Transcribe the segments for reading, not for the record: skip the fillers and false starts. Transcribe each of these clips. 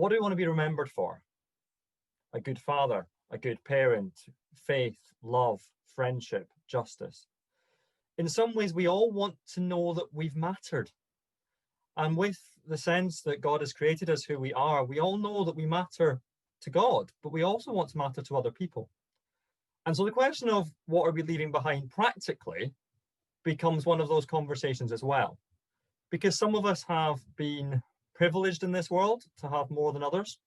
what do we want to be remembered for? A good father, a good parent, faith, love, friendship, justice. In some ways, we all want to know that we've mattered. And with the sense that God has created us who we are, we all know that we matter to God, but we also want to matter to other people. And so the question of what are we leaving behind practically becomes one of those conversations as well. Because some of us have been privileged in this world to have more than others,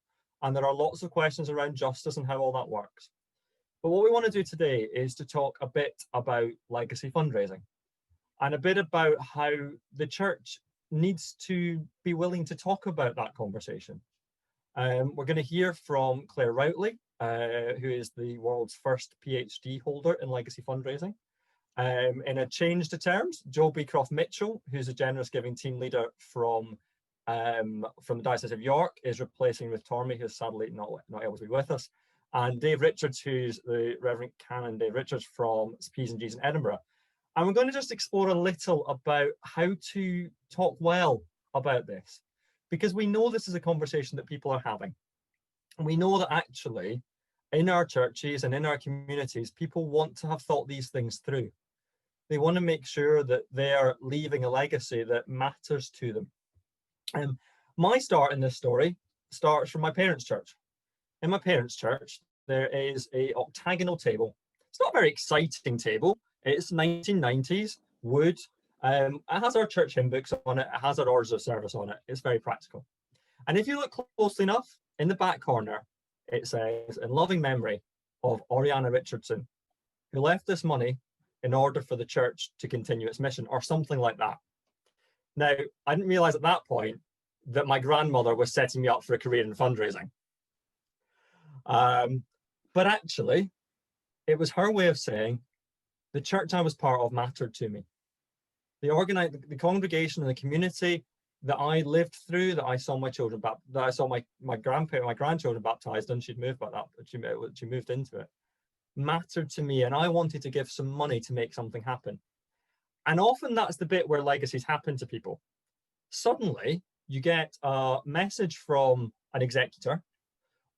and there are lots of questions around justice and how all that works. But what we want to do today is to talk a bit about legacy fundraising and a bit about how the church needs to be willing to talk about that conversation. We're going to hear from Claire Routley, who is the world's first PhD holder in legacy fundraising. In a change to terms, Joe Beacroft-Mitchell, who's a generous giving team leader from the Diocese of York, is replacing Ruth Tormey, who's sadly not able to be with us. And Dave Richards, who's the Reverend Canon Dave Richards from P's and G's in Edinburgh. And we're going to just explore a little about how to talk well about this, because we know this is a conversation that people are having. And we know that actually in our churches and in our communities, people want to have thought these things through. They want to make sure that they're leaving a legacy that matters to them. My start in this story starts from my parents' church. In my parents' church, there is a octagonal table. It's not a very exciting table. It's 1990s, wood. It has our church hymn books on it. It has our orders of service on it. It's very practical. And if you look closely enough, in the back corner, it says, in loving memory of Oriana Richardson, who left this money in order for the church to continue its mission, or something like that. Now, I didn't realize at that point that my grandmother was setting me up for a career in fundraising. But actually, it was her way of saying, the church I was part of mattered to me. The congregation and the community that I lived through, that I saw my children, that I saw my grandchildren baptized, and she'd moved by that, but she moved into it, mattered to me, and I wanted to give some money to make something happen. And often that's the bit where legacies happen to people. Suddenly, you get a message from an executor,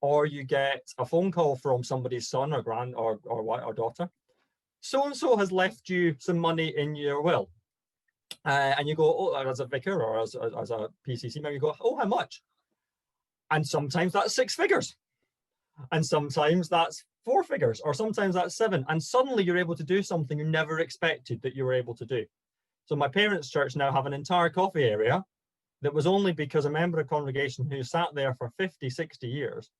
or you get a phone call from somebody's son or or daughter. So-and-so has left you some money in your will. And you go, oh, as a vicar or as a PCC member, you go, oh, how much? And sometimes that's 6 figures. And sometimes that's 4 figures, or sometimes that's 7. And suddenly you're able to do something you never expected that you were able to do. So my parents' church now have an entire coffee area that was only because a member of a congregation who sat there for 50, 60 years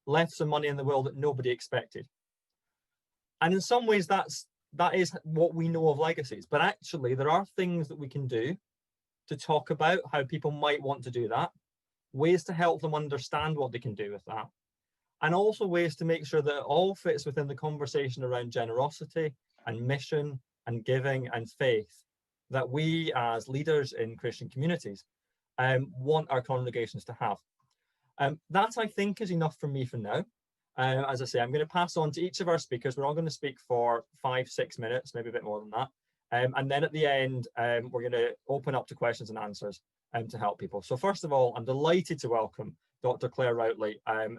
left some money in the will that nobody expected. And in some ways, that is what we know of legacies. But actually, there are things that we can do to talk about how people might want to do that, ways to help them understand what they can do with that, and also ways to make sure that it all fits within the conversation around generosity and mission and giving and faith that we as leaders in Christian communities want our congregations to have. That, I think, is enough for me for now. As I say, I'm going to pass on to each of our speakers. We're all going to speak for 5-6 minutes, maybe a bit more than that. And then at the end, we're going to open up to questions and answers to help people. So first of all, I'm delighted to welcome Dr. Claire Routley,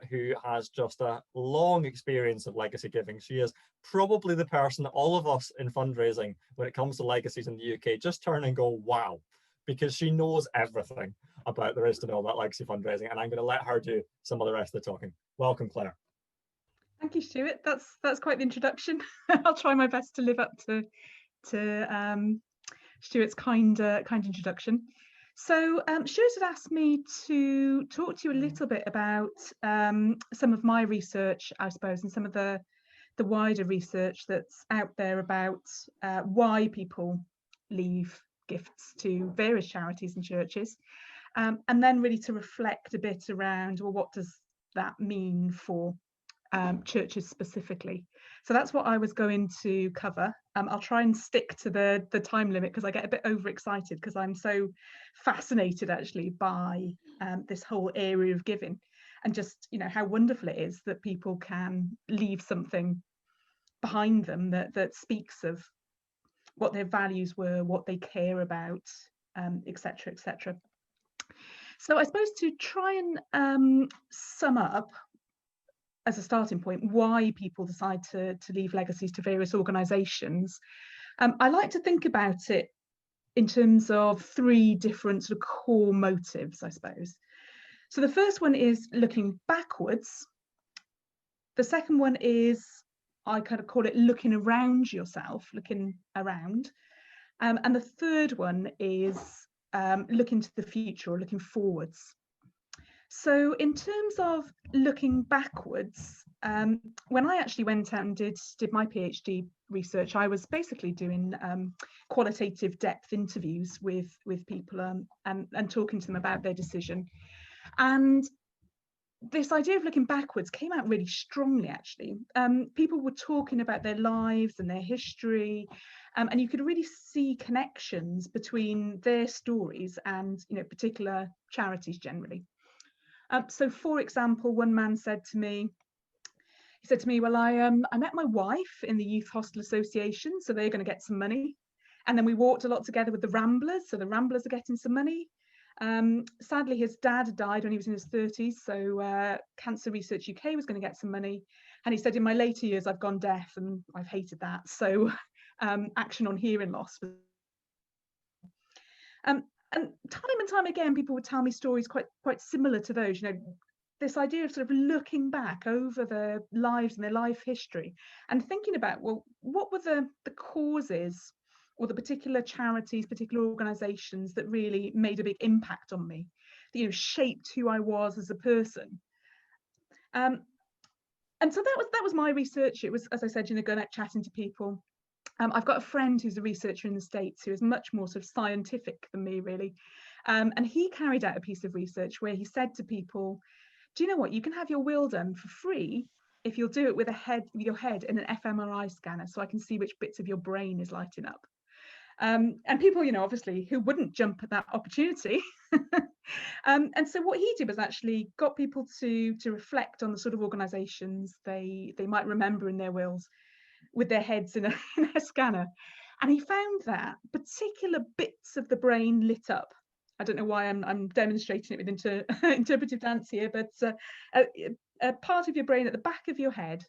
who has just a long experience of legacy giving. She is probably the person that all of us in fundraising, when it comes to legacies in the UK, just turn and go, wow, because she knows everything about there is to know about legacy fundraising. And I'm going to let her do some of the rest of the talking. Welcome, Claire. Thank you, Stuart. That's quite the introduction. I'll try my best to live up to Stuart's kind introduction. So Stuart had asked me to talk to you a little bit about some of my research, I suppose, and some of the wider research that's out there about why people leave gifts to various charities and churches, and then really to reflect a bit around, well, what does that mean for churches specifically? So that's what I was going to cover. I'll try and stick to the time limit because I get a bit overexcited because I'm so fascinated actually by this whole area of giving, and just, you know, how wonderful it is that people can leave something behind them that speaks of what their values were, what they care about, etc., etc. So I suppose to try and sum up as a starting point why people decide to leave legacies to various organisations, I like to think about it in terms of three different sort of core motives, I suppose. So the first one is looking backwards. The second one is, I kind of call it looking around yourself, looking around. And the third one is looking to the future or looking forwards. So in terms of looking backwards, when I actually went out and did my PhD research, I was basically doing qualitative depth interviews with people and talking to them about their decision. And this idea of looking backwards came out really strongly, actually. People were talking about their lives and their history, and you could really see connections between their stories and, you know, particular charities generally. So, for example, one man said to me, well, I met my wife in the Youth Hostel Association, so they're going to get some money. And then we walked a lot together with the Ramblers, so the Ramblers are getting some money. Sadly, his dad died when he was in his 30s, so Cancer Research UK was going to get some money. And he said, in my later years, I've gone deaf and I've hated that. So action on hearing loss. And time again, people would tell me stories quite similar to those, you know, this idea of sort of looking back over their lives and their life history and thinking about, well, what were the causes or the particular charities, particular organisations that really made a big impact on me, that, you know, shaped who I was as a person. And so that was my research. It was, as I said, you know, going out chatting to people. I've got a friend who's a researcher in the States who is much more sort of scientific than me, really. And he carried out a piece of research where he said to people, do you know what, you can have your will done for free if you'll do it with your head in an fMRI scanner, so I can see which bits of your brain is lighting up. And people, you know, obviously, who wouldn't jump at that opportunity. And so what he did was actually got people to reflect on the sort of organisations they might remember in their wills, with their heads in a scanner. And he found that particular bits of the brain lit up. I don't know why I'm demonstrating it with interpretive dance here, but a part of your brain at the back of your head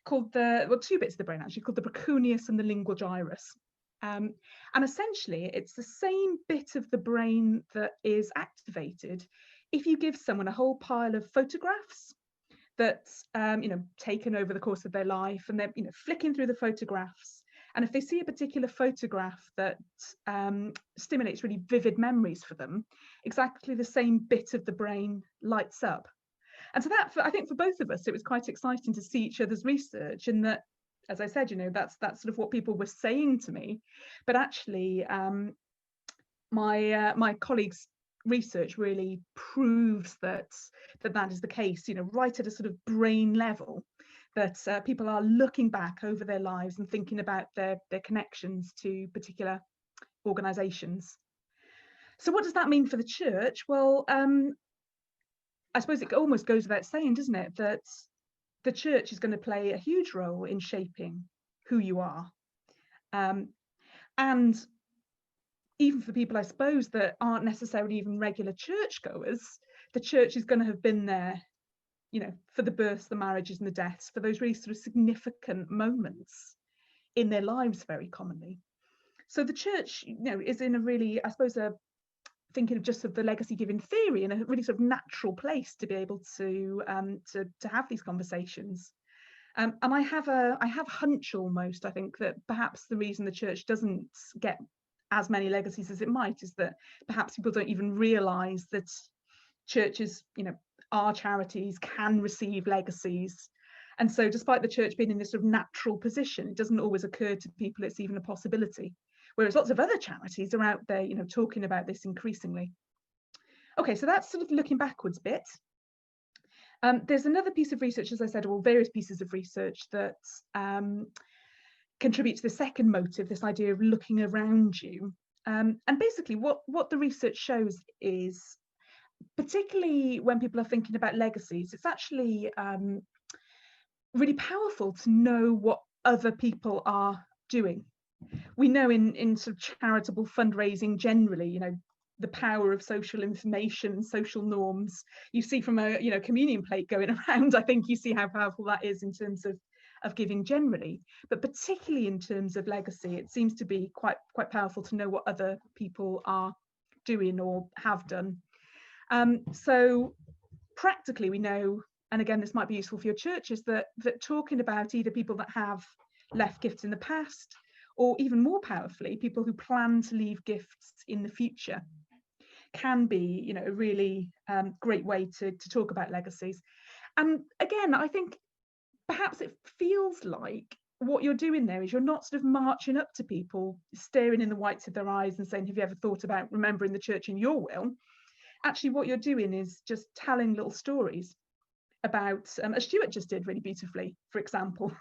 called two bits of the brain actually, called the precuneus and the lingual gyrus. And essentially, it's the same bit of the brain that is activated if you give someone a whole pile of photographs that's you know, taken over the course of their life, and they're, you know, flicking through the photographs, and if they see a particular photograph that stimulates really vivid memories for them, exactly the same bit of the brain lights up. And so that, I think for both of us, it was quite exciting to see each other's research, and that, as I said, you know, that's sort of what people were saying to me, but actually my colleagues' research really proves that is the case, you know, right at a sort of brain level, that people are looking back over their lives and thinking about their connections to particular organisations. So what does that mean for the church? Well, I suppose it almost goes without saying, doesn't it, that the church is going to play a huge role in shaping who you are. And even for people, I suppose, that aren't necessarily even regular churchgoers, the church is going to have been there, you know, for the births, the marriages and the deaths, for those really sort of significant moments in their lives very commonly. So the church, you know, is in a really, I suppose, thinking of just of the legacy giving theory, in a really sort of natural place to be able to have these conversations. And I have a hunch almost, I think, that perhaps the reason the church doesn't get as many legacies as it might is that perhaps people don't even realise that churches, you know, our charities can receive legacies. And so despite the church being in this sort of natural position, it doesn't always occur to people it's even a possibility. Whereas lots of other charities are out there, you know, talking about this increasingly. Okay, so that's sort of looking backwards bit. There's another piece of research, as I said, or various pieces of research that contribute to the second motive, this idea of looking around you. And basically what the research shows is, particularly when people are thinking about legacies, it's actually really powerful to know what other people are doing. We know in sort of charitable fundraising generally, you know, the power of social information, social norms. You see from a communion plate going around, I think you see how powerful that is in terms of giving generally, but particularly in terms of legacy. It seems to be quite powerful to know what other people are doing or have done. So practically we know, and again this might be useful for your churches, that talking about either people that have left gifts in the past, or even more powerfully, people who plan to leave gifts in the future, can be a really great way to talk about legacies. And again, I think perhaps it feels like what you're doing there is you're not sort of marching up to people, staring in the whites of their eyes and saying, have you ever thought about remembering the church in your will? Actually, what you're doing is just telling little stories about, as Stewart just did really beautifully, for example,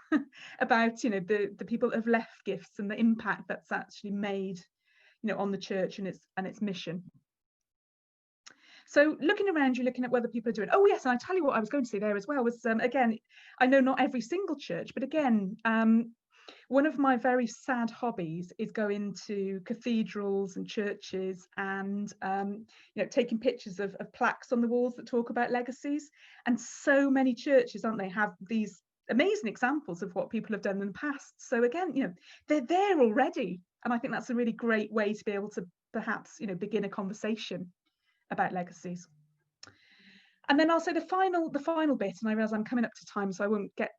about the people that have left gifts and the impact that's actually made on the church and its mission. So looking around you, looking at what other people are doing. Oh yes, and I tell you what I was going to say there as well was, again, I know not every single church, but again, one of my very sad hobbies is going to cathedrals and churches and taking pictures of plaques on the walls that talk about legacies. And so many churches, aren't they, have these amazing examples of what people have done in the past. So again, they're there already, and I think that's a really great way to be able to perhaps begin a conversation about legacies. And then I'll say the final bit, and I realise I'm coming up to time, so I won't get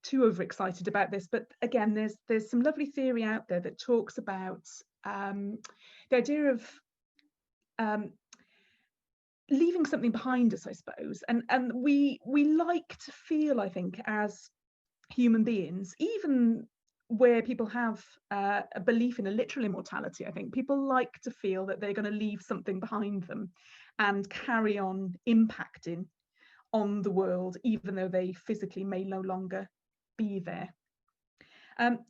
too overexcited about this, but again, there's some lovely theory out there that talks about the idea of leaving something behind us, I suppose, and we like to feel, I think, as human beings, even where people have a belief in a literal immortality, I think people like to feel that they're going to leave something behind them and carry on impacting on the world, even though they physically may no longer be there.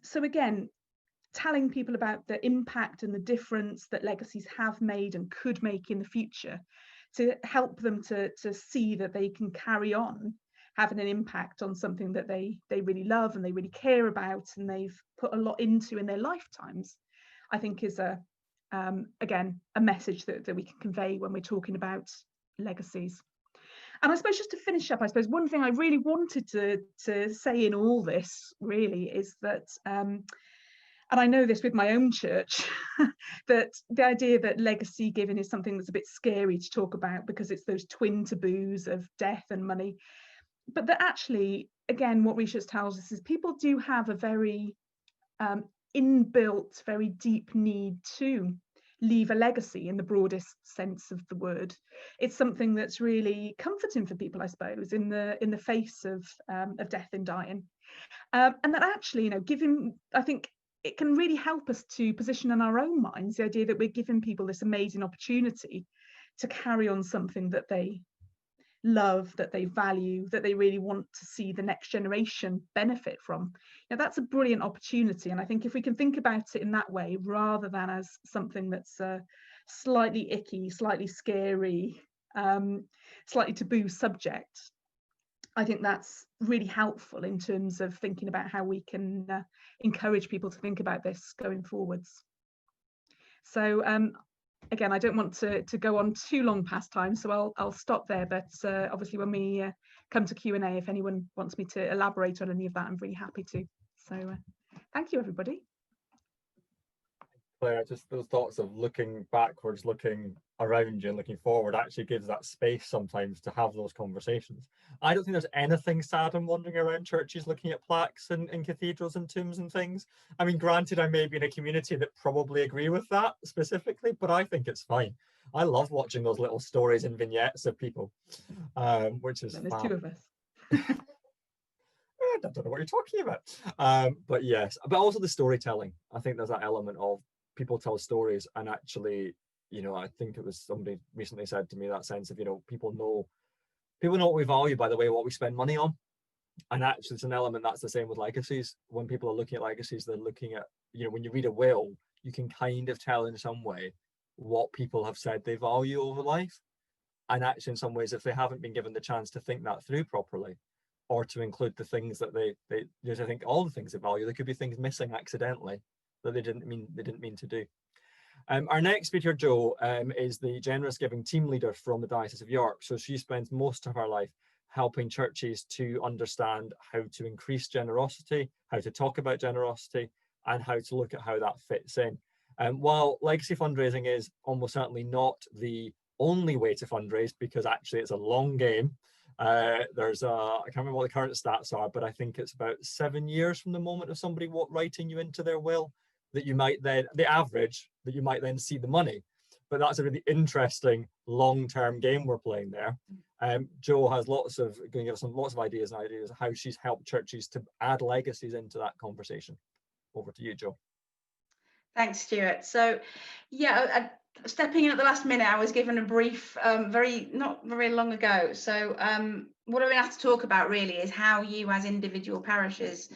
So again, telling people about the impact and the difference that legacies have made and could make in the future, to help them to see that they can carry on having an impact on something that they really love and they really care about and they've put a lot into in their lifetimes, I think is again a message that we can convey when we're talking about legacies. And I suppose just to finish up, I suppose one thing I really wanted to say in all this really is that, and I know this with my own church, that the idea that legacy giving is something that's a bit scary to talk about because it's those twin taboos of death and money. But that actually, again, what research tells us is people do have a very inbuilt, very deep need to leave a legacy in the broadest sense of the word. It's something that's really comforting for people, I suppose, in the face of death and dying, and that actually, giving, I think it can really help us to position in our own minds the idea that we're giving people this amazing opportunity to carry on something that they love, that they value, that they really want to see the next generation benefit from. That's a brilliant opportunity, and I think if we can think about it in that way rather than as something that's slightly icky, slightly scary, slightly taboo subject, I think that's really helpful in terms of thinking about how we can encourage people to think about this going forwards. So again, I don't want to go on too long past time, so I'll stop there. But obviously, when we come to Q&A, if anyone wants me to elaborate on any of that, I'm really happy to. So thank you, everybody. Claire, just those thoughts of looking backwards, looking around you and looking forward actually gives that space sometimes to have those conversations. I don't think there's anything sad in wandering around churches looking at plaques and cathedrals and tombs and things. I mean, granted, I may be in a community that probably agree with that specifically, but I think it's fine. I love watching those little stories and vignettes of people, which is There's two of us. I don't know what you're talking about. But yes, but also the storytelling. I think there's that element of people tell stories, and actually, I think it was somebody recently said to me that sense of, people know what we value by the way what we spend money on. And actually, it's an element that's the same with legacies. When people are looking at legacies, they're looking at, when you read a will, you can kind of tell in some way what people have said they value over life. And actually, in some ways, if they haven't been given the chance to think that through properly, or to include the things that they I think all the things they value, there could be things missing accidentally that they didn't mean to do. Our next speaker, Jo, is the generous giving team leader from the Diocese of York. So she spends most of her life helping churches to understand how to increase generosity, how to talk about generosity, and how to look at how that fits in. While legacy fundraising is almost certainly not the only way to fundraise, because actually it's a long game. I can't remember what the current stats are, but I think it's about 7 years from the moment of somebody writing you into their will that you might then, the average, that you might then see the money. But that's a really interesting long-term game we're playing there. Jo has going to give us lots of ideas of how she's helped churches to add legacies into that conversation. Over to you, Jo. Thanks, Stewart. So, yeah, stepping in at the last minute, I was given a brief not very long ago. So what I've been asked to talk about really is how you as individual parishes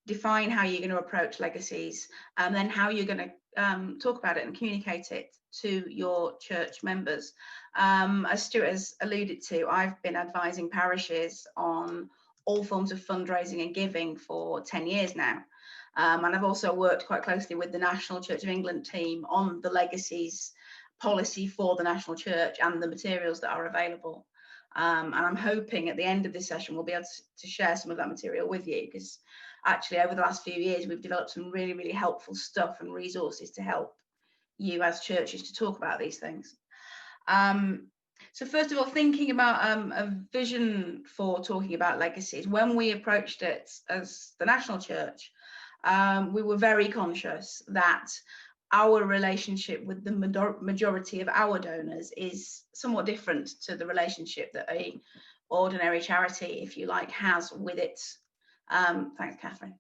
define how you're going to approach legacies, and then how you're going to talk about it and communicate it to your church members. As Stewart has alluded to, I've been advising parishes on all forms of fundraising and giving for 10 years now. And I've also worked quite closely with the National Church of England team on the Legacies policy for the National Church and the materials that are available. And I'm hoping at the end of this session, we'll be able to share some of that material with you, because actually over the last few years, we've developed some really, really helpful stuff and resources to help you as churches to talk about these things. So first of all, thinking about a vision for talking about legacies, when we approached it as the National Church, we were very conscious that our relationship with the majority of our donors is somewhat different to the relationship that a ordinary charity, if you like, has with its thanks, Catherine,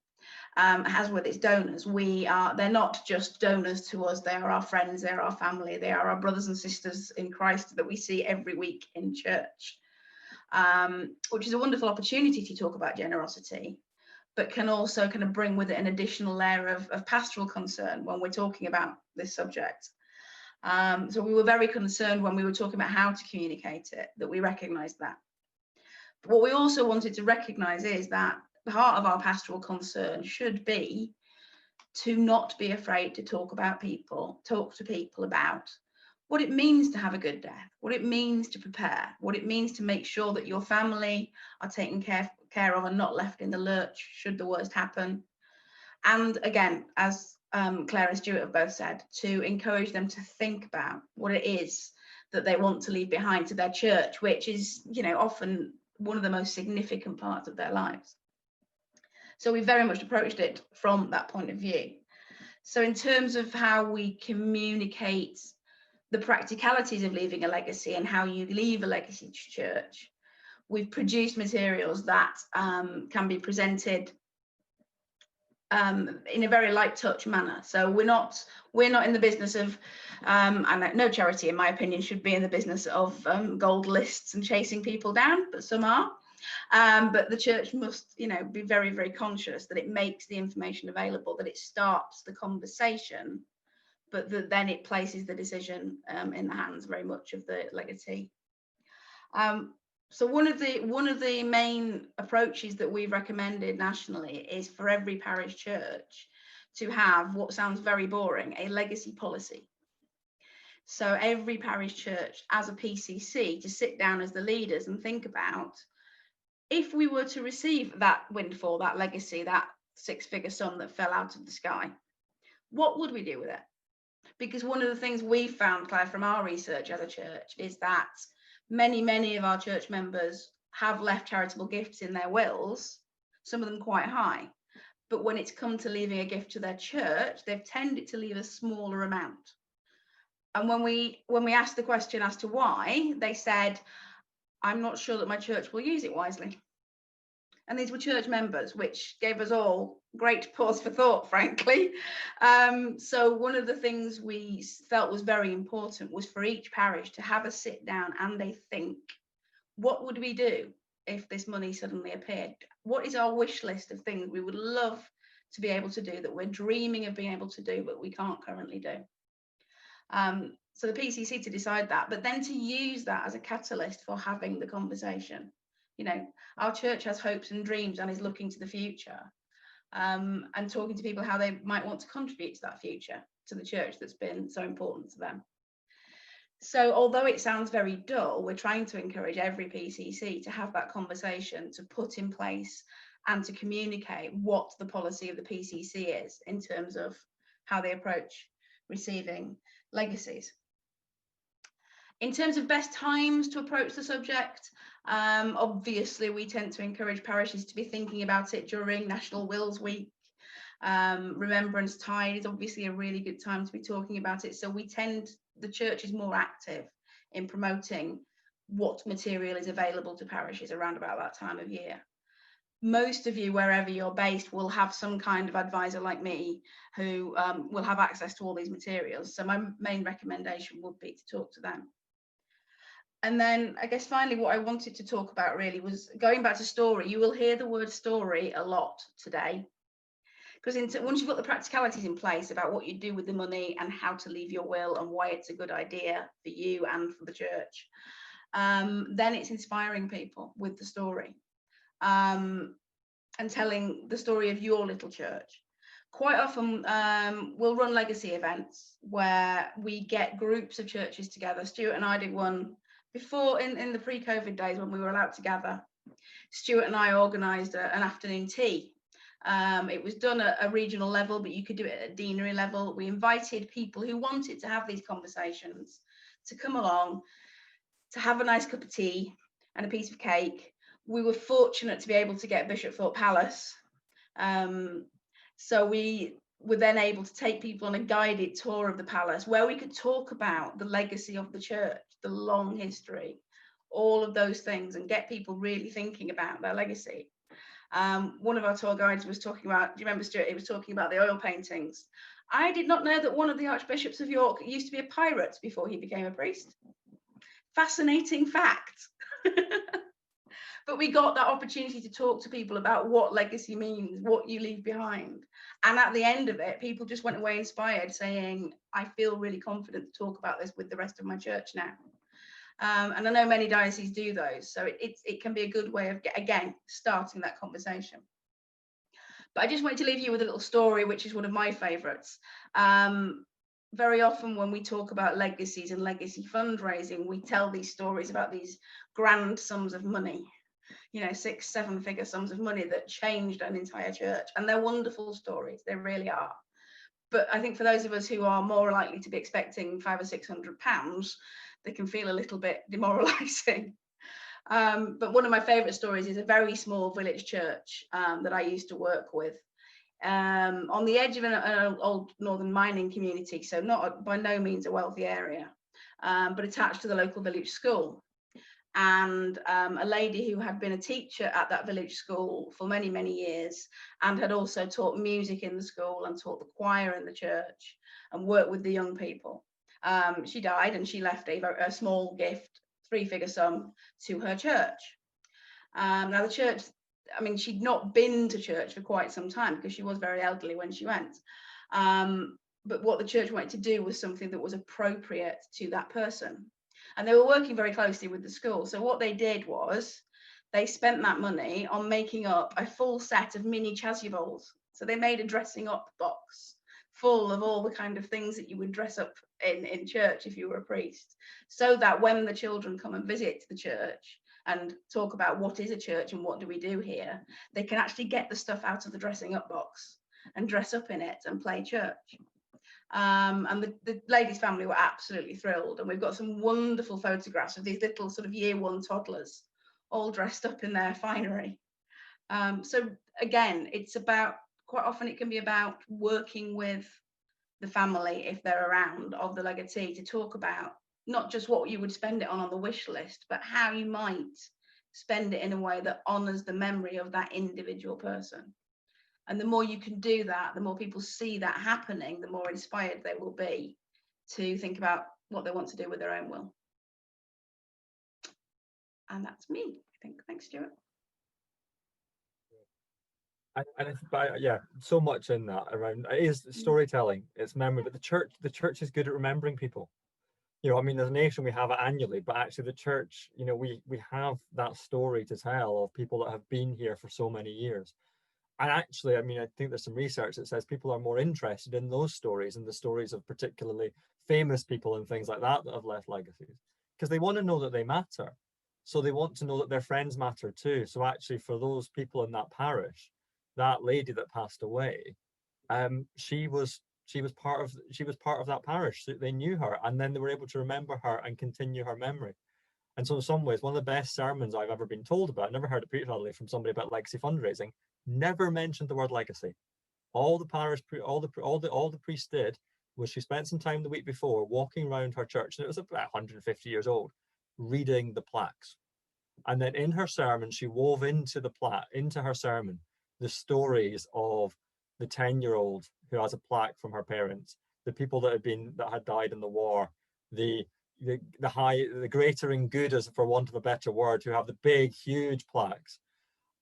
has with its donors. They're not just donors to us, they are our friends, they're our family, they are our brothers and sisters in Christ that we see every week in church, which is a wonderful opportunity to talk about generosity, but can also kind of bring with it an additional layer of pastoral concern when we're talking about this subject. So we were very concerned when we were talking about how to communicate it, that we recognised that. But what we also wanted to recognise is that the heart of our pastoral concern should be to not be afraid to talk to people about what it means to have a good death, what it means to prepare, what it means to make sure that your family are taken care of and not left in the lurch should the worst happen. And again, as Claire and Stewart have both said, to encourage them to think about what it is that they want to leave behind to their church, which is, often one of the most significant parts of their lives. So we very much approached it from that point of view. So in terms of how we communicate the practicalities of leaving a legacy and how you leave a legacy to church, we've produced materials that can be presented in a very light touch manner. So we're not in the business of, and no charity in my opinion should be in the business of gold lists and chasing people down, but some are. But the church must, be very, very conscious that it makes the information available, that it starts the conversation, but that then it places the decision in the hands very much of the legatee. So one of the main approaches that we've recommended nationally is for every parish church to have what sounds very boring, a legacy policy. So every parish church as a PCC to sit down as the leaders and think about, if we were to receive that windfall, that legacy, that six-figure sum that fell out of the sky, what would we do with it? Because one of the things we found, Claire, from our research as a church is that many of our church members have left charitable gifts in their wills, some of them quite high. But when it's come to leaving a gift to their church, they've tended to leave a smaller amount. And when we asked the question as to why, they said, I'm not sure that my church will use it wisely. And these were church members, which gave us all great pause for thought, frankly. So one of the things we felt was very important was for each parish to have a sit down and they think, what would we do if this money suddenly appeared? What is our wish list of things we would love to be able to do, that we're dreaming of being able to do, but we can't currently do? So the PCC to decide that, but then to use that as a catalyst for having the conversation. Our church has hopes and dreams and is looking to the future, and talking to people how they might want to contribute to that future. to the church that's been so important to them. So although it sounds very dull, we're trying to encourage every PCC to have that conversation, to put in place and to communicate what the policy of the PCC is in terms of how they approach receiving legacies. In terms of best times to approach the subject, obviously we tend to encourage parishes to be thinking about it during National Wills Week. Remembrance Tide is obviously a really good time to be talking about it. So the church is more active in promoting what material is available to parishes around about that time of year. Most of you, wherever you're based, will have some kind of advisor like me who will have access to all these materials. So my main recommendation would be to talk to them. And then I guess finally what I wanted to talk about really was going back to story. You will hear the word story a lot today, because once you've got the practicalities in place about what you do with the money and how to leave your will and why it's a good idea for you and for the church, then it's inspiring people with the story and telling the story of your little church. Quite often we'll run legacy events where we get groups of churches together. Stewart and I did one before in the pre-COVID days when we were allowed to gather. Stewart and I organised an afternoon tea. It was done at a regional level, but you could do it at a deanery level. We invited people who wanted to have these conversations to come along, to have a nice cup of tea and a piece of cake. We were fortunate to be able to get Bishopthorpe Palace. So we were then able to take people on a guided tour of the palace where we could talk about the legacy of the church, the long history, all of those things, and get people really thinking about their legacy. One of our tour guides was talking about, do you remember, Stewart? He was talking about the oil paintings. I did not know that one of the Archbishops of York used to be a pirate before he became a priest. Fascinating fact. But we got that opportunity to talk to people about what legacy means, what you leave behind. And at the end of it, people just went away inspired, saying, I feel really confident to talk about this with the rest of my church now. And I know many dioceses do those. So it can be a good way of, again, starting that conversation. But I just wanted to leave you with a little story, which is one of my favourites. Very often when we talk about legacies and legacy fundraising, we tell these stories about these grand sums of money, 6-7 figure sums of money that changed an entire church. And they're wonderful stories, they really are. But I think for those of us who are more likely to be expecting £500 or £600, they can feel a little bit demoralising. But one of my favourite stories is a very small village church that I used to work with. On the edge of an old northern mining community, so by no means a wealthy area, but attached to the local village school. And a lady who had been a teacher at that village school for many, many years, and had also taught music in the school and taught the choir in the church and worked with the young people. She died and she left a small gift, 3-figure sum, to her church. Now the church, she'd not been to church for quite some time because she was very elderly when she went. But what the church wanted to do was something that was appropriate to that person. And they were working very closely with the school. So what they did was they spent that money on making up a full set of mini chasubles. So they made a dressing up box full of all the kind of things that you would dress up in church if you were a priest, so that when the children come and visit the church and talk about what is a church and what do we do here, they can actually get the stuff out of the dressing up box and dress up in it and play church. And the lady's family were absolutely thrilled, and we've got some wonderful photographs of these little sort of year 1 toddlers all dressed up in their finery. So again, it's about, quite often it can be about working with the family, if they're around, of the legatee, to talk about not just what you would spend it on the wish list, but how you might spend it in a way that honours the memory of that individual person. And the more you can do that, the more people see that happening, the more inspired they will be to think about what they want to do with their own will. And that's me, I think. Thanks, Stewart. Yeah, so much in that around. It is storytelling, it's memory, but the church is good at remembering people. As a nation we have it annually, but actually the church, we have that story to tell of people that have been here for so many years. And actually, I mean, I think there's some research that says people are more interested in those stories and the stories of particularly famous people and things like that have left legacies, because they want to know that they matter. So they want to know that their friends matter too. So actually, for those people in that parish, that lady that passed away, she was part of that parish. They knew her, and then they were able to remember her and continue her memory. And so in some ways, one of the best sermons I've ever been told about, I never heard a preach from somebody about legacy fundraising, never mentioned the word legacy. All the priest did was she spent some time the week before walking around her church, and it was about 150 years old, reading the plaques. And then in her sermon, she wove into her sermon the stories of the 10-year-old who has a plaque from her parents, the people that had died in the war, the greater and good, as for want of a better word, who have the big, huge plaques.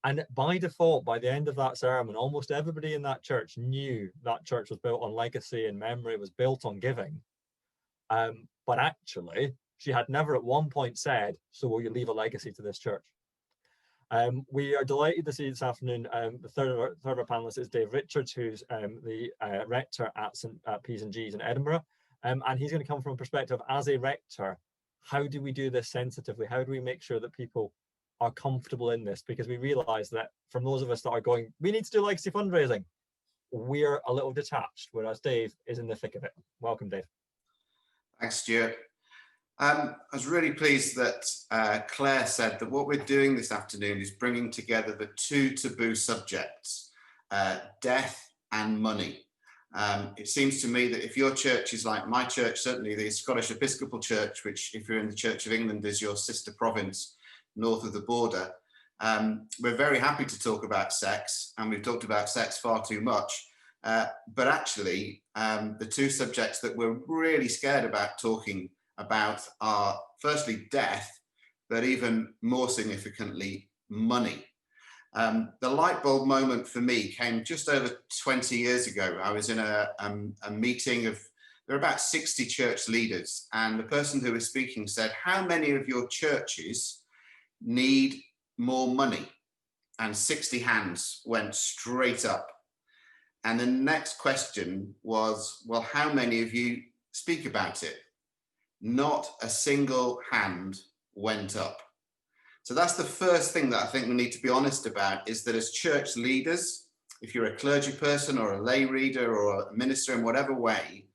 And by default, by the end of that sermon, almost everybody in that church knew that church was built on legacy and memory, was built on giving. But actually, she had never at one point said, "So will you leave a legacy to this church?" We are delighted to see this afternoon the third of our panelists is Dave Richards, who's the rector at St. P's and G's in Edinburgh. And he's going to come from a perspective as a rector. How do we do this sensitively? How do we make sure that people are comfortable in this? Because we realise that from those of us that are going, we need to do legacy fundraising, we're a little detached, whereas Dave is in the thick of it. Welcome, Dave. Thanks, Stewart. I was really pleased that Claire said that what we're doing this afternoon is bringing together the two taboo subjects, death and money. It seems to me that if your church is like my church, certainly the Scottish Episcopal Church, which if you're in the Church of England is your sister province north of the border, we're very happy to talk about sex, and we've talked about sex far too much. But actually, the two subjects that we're really scared about talking about are firstly death, but even more significantly, money. The light bulb moment for me came just over 20 years ago. I was in a meeting there were about 60 church leaders, and the person who was speaking said, "How many of your churches need more money?" And 60 hands went straight up. And the next question was, "Well, how many of you speak about it?" Not a single hand went up. So that's the first thing that I think we need to be honest about, is that as church leaders, if you're a clergy person or a lay reader or a minister in whatever way,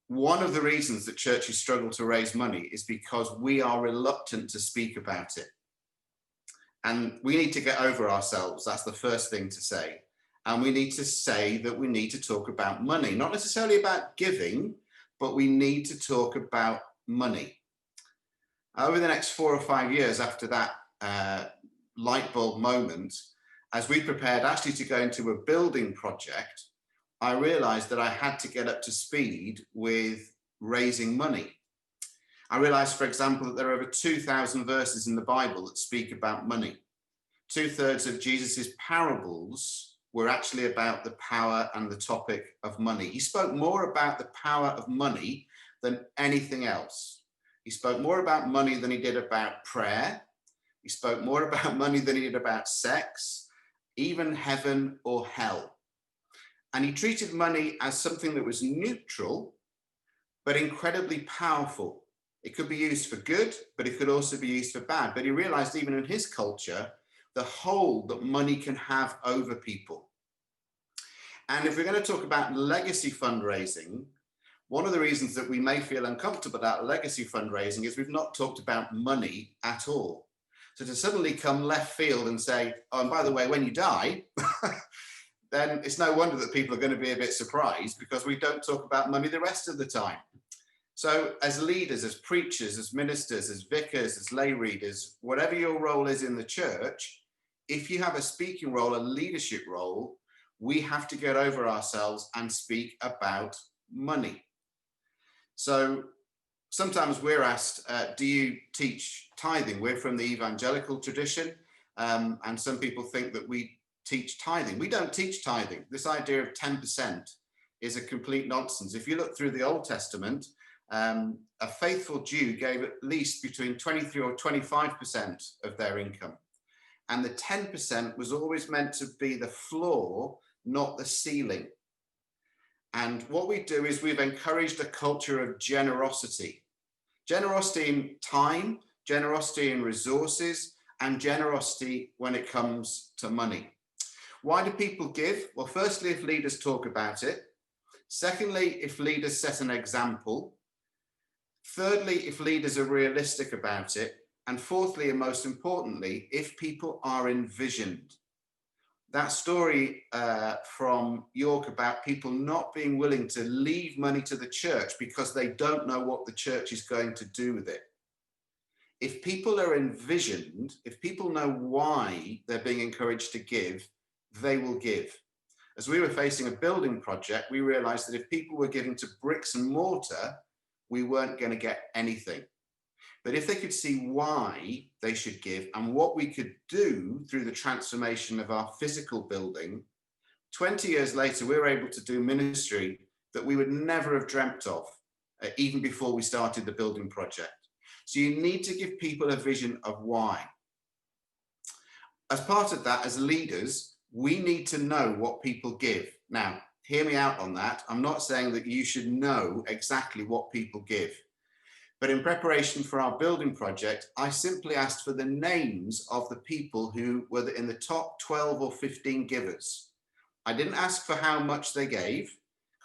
one of the reasons that churches struggle to raise money is because we are reluctant to speak about it. And we need to get over ourselves. That's the first thing to say. And we need to say that we need to talk about money, not necessarily about giving, but we need to talk about money. Over the next 4 or 5 years after that light bulb moment, as we prepared actually to go into a building project, I realized that I had to get up to speed with raising money. I realized, for example, that there are over 2,000 verses in the Bible that speak about money. 2/3 of Jesus's parables were actually about the power and the topic of money. He spoke more about the power of money than anything else. He spoke more about money than he did about prayer. He spoke more about money than he did about sex, even heaven or hell. And he treated money as something that was neutral, but incredibly powerful. It could be used for good, but it could also be used for bad. But he realized even in his culture, the hold that money can have over people. And if we're going to talk about legacy fundraising, one of the reasons that we may feel uncomfortable about legacy fundraising is we've not talked about money at all. So to suddenly come left field and say, "Oh, and by the way, when you die," then it's no wonder that people are going to be a bit surprised, because we don't talk about money the rest of the time. So as leaders, as preachers, as ministers, as vicars, as lay readers, whatever your role is in the church, if you have a speaking role, a leadership role, we have to get over ourselves and speak about money. So sometimes we're asked, do you teach tithing? We're from the evangelical tradition, and some people think that we teach tithing. We don't teach tithing. This idea of 10% is a complete nonsense. If you look through the Old Testament, a faithful Jew gave at least between 23 or 25% of their income. And the 10% was always meant to be the floor, not the ceiling. And what we do is we've encouraged a culture of generosity. Generosity in time, generosity in resources, and generosity when it comes to money. Why do people give? Well, firstly, if leaders talk about it. Secondly, if leaders set an example. Thirdly, if leaders are realistic about it. And fourthly, and most importantly, if people are envisioned. That story from York about people not being willing to leave money to the church because they don't know what the church is going to do with it. If people are envisioned, if people know why they're being encouraged to give, they will give. As we were facing a building project, we realized that if people were giving to bricks and mortar, we weren't going to get anything. But if they could see why they should give and what we could do through the transformation of our physical building, 20 years later, we were able to do ministry that we would never have dreamt of, even before we started the building project. So you need to give people a vision of why. As part of that, as leaders, we need to know what people give. Now, hear me out on that. I'm not saying that you should know exactly what people give. But in preparation for our building project, I simply asked for the names of the people who were in the top 12 or 15 givers. I didn't ask for how much they gave.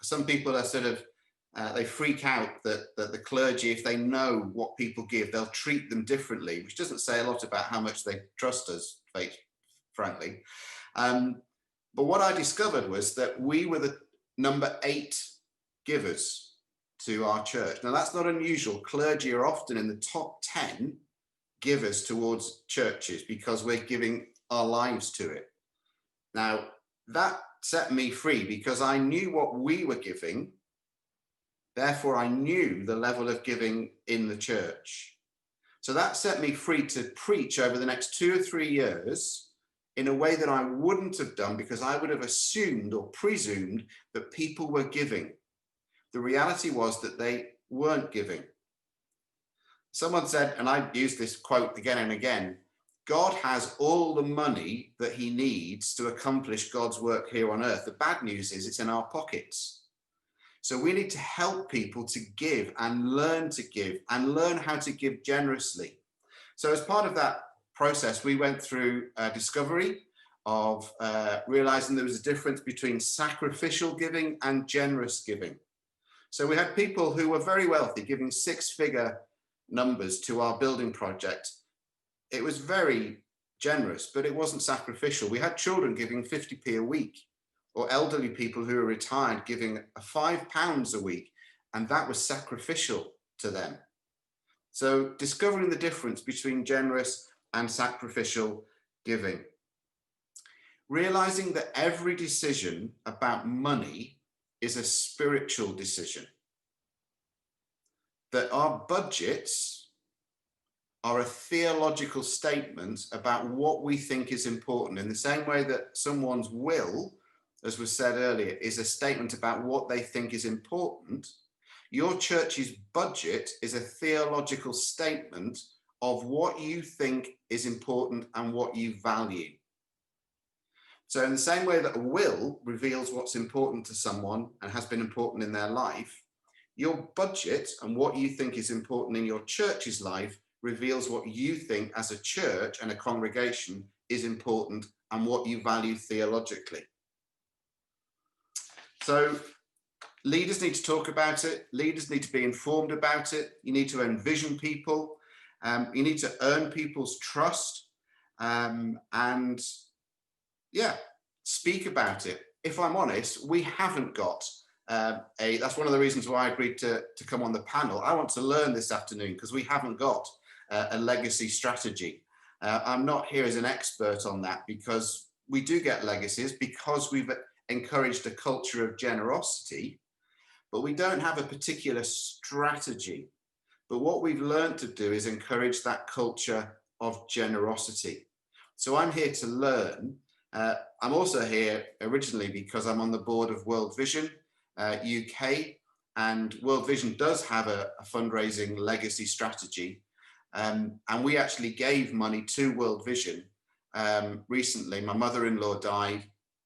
Some people are sort of, they freak out that the clergy, if they know what people give, they'll treat them differently, which doesn't say a lot about how much they trust us, frankly. But what I discovered was that we were the number 8 givers to our church. Now, that's not unusual. Clergy are often in the top 10 givers towards churches because we're giving our lives to it. Now, that set me free because I knew what we were giving. Therefore, I knew the level of giving in the church. So that set me free to preach over the next 2 or 3 years in a way that I wouldn't have done because I would have assumed or presumed that people were giving. The reality was that they weren't giving. Someone said, and I use this quote again and again, God has all the money that he needs to accomplish God's work here on earth. The bad news is it's in our pockets. So we need to help people to give and learn how to give generously. So as part of that process, we went through a discovery of realizing there was a difference between sacrificial giving and generous giving. So we had people who were very wealthy giving 6-figure numbers to our building project. It was very generous, but it wasn't sacrificial. We had children giving 50p a week, or elderly people who were retired giving £5 a week, and that was sacrificial to them. So discovering the difference between generous and sacrificial giving. Realizing that every decision about money is a spiritual decision. That our budgets are a theological statement about what we think is important, in the same way that someone's will, as was said earlier, is a statement about what they think is important. Your church's budget is a theological statement of what you think is important and what you value. So in the same way that a will reveals what's important to someone and has been important in their life, your budget and what you think is important in your church's life reveals what you think as a church and a congregation is important and what you value theologically. So leaders need to talk about it. Leaders need to be informed about it. You need to envision people. You need to earn people's trust. And yeah, speak about it. If I'm honest, we haven't got that's one of the reasons why I agreed to come on the panel. I want to learn this afternoon because we haven't got a legacy strategy. I'm not here as an expert on that because we do get legacies because we've encouraged a culture of generosity, but we don't have a particular strategy. But what we've learned to do is encourage that culture of generosity. So I'm here to learn. I'm also here originally because I'm on the board of World Vision UK, and World Vision does have a fundraising legacy strategy. And we actually gave money to World Vision recently, my mother-in-law died.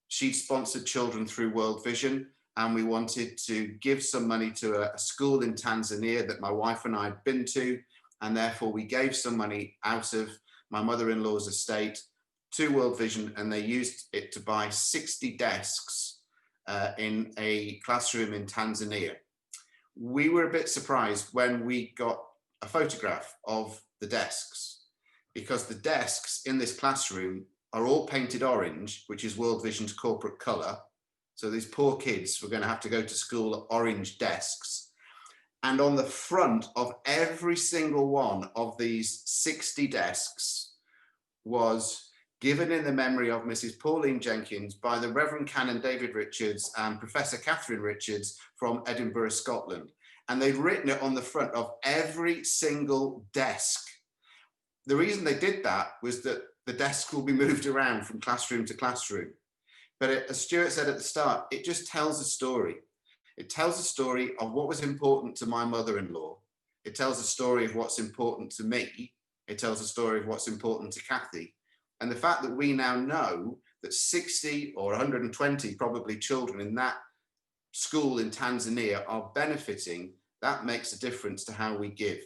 She'd sponsored children through World Vision, and we wanted to give some money to a school in Tanzania that my wife and I had been to, and therefore we gave some money out of my mother-in-law's estate to World Vision, and they used it to buy 60 desks in a classroom in Tanzania. We were a bit surprised when we got a photograph of the desks, because the desks in this classroom are all painted orange, which is World Vision's corporate colour. So these poor kids were going to have to go to school at orange desks. And on the front of every single one of these 60 desks was given in the memory of Mrs. Pauline Jenkins by the Reverend Canon David Richards and Professor Catherine Richards from Edinburgh, Scotland. And they'd written it on the front of every single desk. The reason they did that was that the desks will be moved around from classroom to classroom. But as Stewart said at the start, it just tells a story. It tells a story of what was important to my mother-in-law. It tells a story of what's important to me. It tells a story of what's important to Kathy. And the fact that we now know that 60 or 120 probably children in that school in Tanzania are benefiting, that makes a difference to how we give.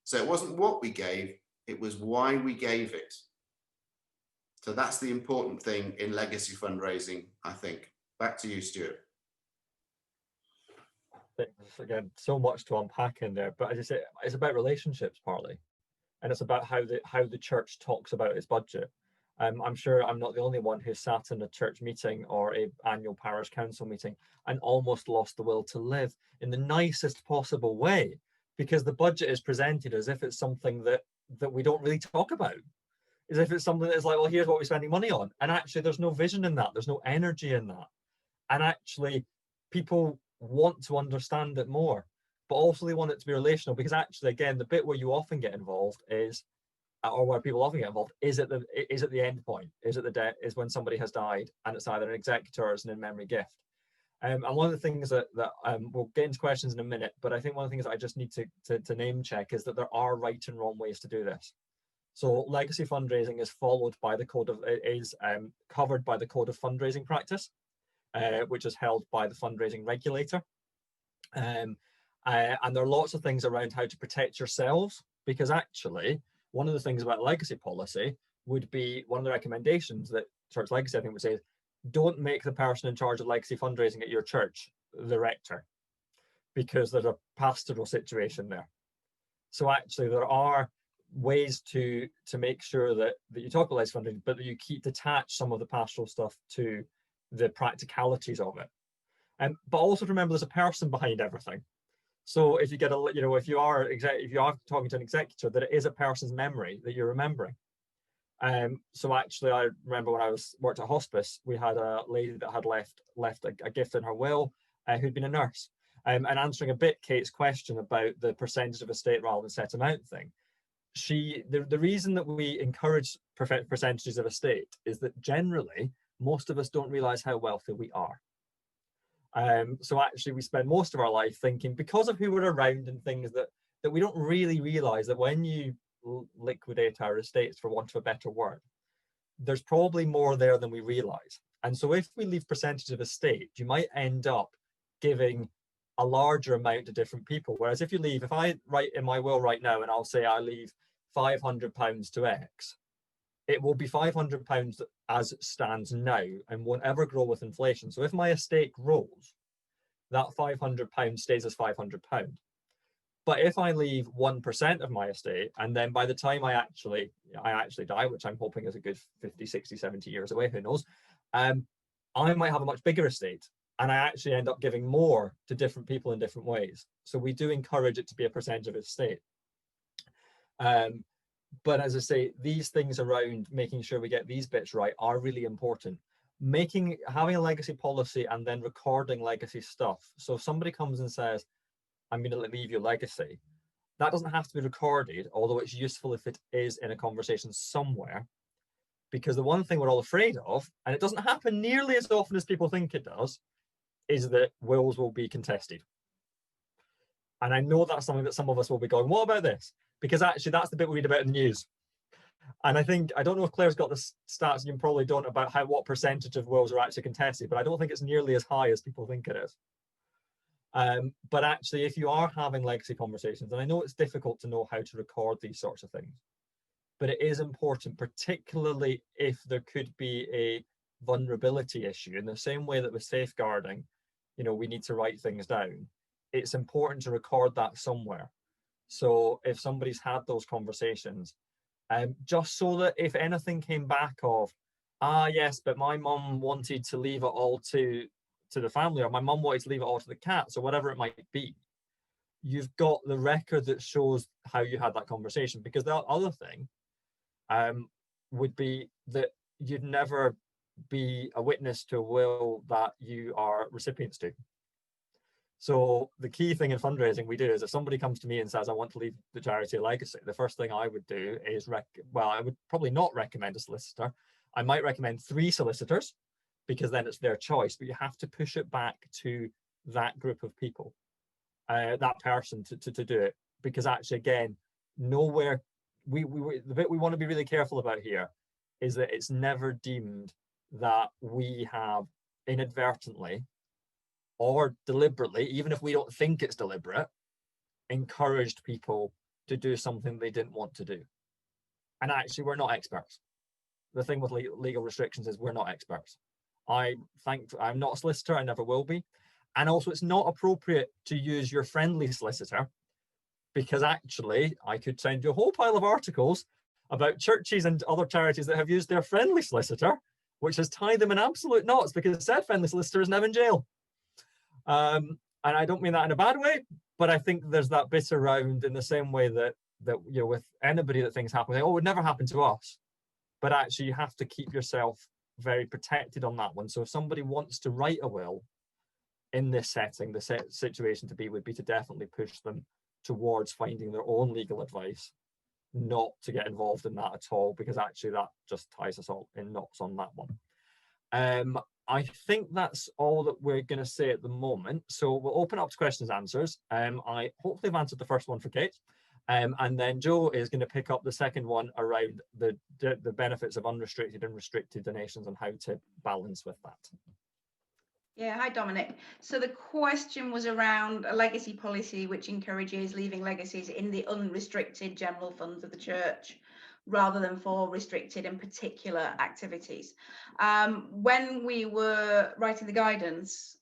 So it wasn't what we gave, it was why we gave it. So that's the important thing in legacy fundraising, I think. Back to you, Stewart. Again, so much to unpack in there, but as I say, it's about relationships partly, and it's about how the church talks about its budget. I'm sure I'm not the only one who sat in a church meeting or a annual parish council meeting and almost lost the will to live in the nicest possible way, because the budget is presented as if it's something that we don't really talk about, as if it's something that is like, well, here's what we're spending money on, and actually there's no vision in that, there's no energy in that, and actually people want to understand it more, but also they want it to be relational, because actually, again, the bit where you often get involved is, or where people often get involved, is at the end point, is when somebody has died, and it's either an executor or it's an in-memory gift. And one of the things that we'll get into questions in a minute, but I think one of the things that I just need to name check is that there are right and wrong ways to do this. So legacy fundraising is covered by the Code of Fundraising Practice, which is held by the fundraising regulator. And there are lots of things around how to protect yourselves, because actually, one of the things about legacy policy would be, one of the recommendations that Church Legacy, I think, would say is, don't make the person in charge of legacy fundraising at your church the rector, because there's a pastoral situation there. So actually there are ways to make sure that you talk about legacy fundraising, but that you detach some of the pastoral stuff to the practicalities of it. But also remember, there's a person behind everything. So if you get if you are talking to an executor, that it is a person's memory that you're remembering. So actually, I remember when I worked at hospice, we had a lady that had left a gift in her will, who'd been a nurse. And answering a bit Kate's question about the percentage of estate rather than set amount thing, the reason that we encourage percentages of estate is that generally most of us don't realize how wealthy we are. So actually we spend most of our life thinking, because of who we're around and things, that we don't really realize that when you liquidate our estates, for want of a better word, there's probably more there than we realize. And so if we leave percentage of estate, you might end up giving a larger amount to different people. Whereas if I write in my will right now and I'll say I leave £500 to X, it will be £500 as it stands now and won't ever grow with inflation. So if my estate grows, that £500 stays as £500. But if I leave 1% of my estate, and then by the time I actually die, which I'm hoping is a good 50, 60, 70 years away, who knows, I might have a much bigger estate, and I actually end up giving more to different people in different ways. So we do encourage it to be a percentage of estate. But as I say, these things around making sure we get these bits right are really important. Having a legacy policy and then recording legacy stuff. So if somebody comes and says, I'm going to leave you legacy, that doesn't have to be recorded, although it's useful if it is in a conversation somewhere. Because the one thing we're all afraid of, and it doesn't happen nearly as often as people think it does, is that wills will be contested. And I know that's something that some of us will be going, what about this? Because actually that's the bit we read about in the news. And I don't know if Claire's got the stats, you probably don't, about what percentage of wills are actually contested, but I don't think it's nearly as high as people think it is. But actually, if you are having legacy conversations, and I know it's difficult to know how to record these sorts of things, but it is important, particularly if there could be a vulnerability issue, in the same way that with safeguarding, we need to write things down. It's important to record that somewhere. So if somebody's had those conversations, just so that if anything came back of, yes, but my mum wanted to leave it all to the family, or my mum wanted to leave it all to the cats, or whatever it might be, you've got the record that shows how you had that conversation. Because the other thing would be that you'd never be a witness to a will that you are recipients to. So the key thing in fundraising we do is, if somebody comes to me and says, I want to leave the charity a legacy, the first thing I would do is, I would probably not recommend a solicitor. I might recommend 3 solicitors, because then it's their choice, but you have to push it back to that group of people, that person to do it. Because actually, again, nowhere, the bit we want to be really careful about here is that it's never deemed that we have inadvertently or deliberately, even if we don't think it's deliberate, encouraged people to do something they didn't want to do. And actually, we're not experts. The thing with legal restrictions is we're not experts. I'm not a solicitor, I never will be. And also, it's not appropriate to use your friendly solicitor, because actually I could send you a whole pile of articles about churches and other charities that have used their friendly solicitor, which has tied them in absolute knots, because said friendly solicitor is now in jail. And I don't mean that in a bad way, but I think there's that bit around, in the same way that with anybody that things happen, it would never happen to us. But actually, you have to keep yourself very protected on that one. So if somebody wants to write a will in this setting, the situation would be to definitely push them towards finding their own legal advice, not to get involved in that at all, because actually that just ties us all in knots on that one. I think that's all that we're going to say at the moment. So we'll open up to questions and answers. I hopefully have answered the first one for Kate. And then Joe is going to pick up the second one around the benefits of unrestricted and restricted donations and how to balance with that. Yeah, hi Dominic. So the question was around a legacy policy which encourages leaving legacies in the unrestricted general funds of the church, rather than for restricted and particular activities. When we were writing the guidance,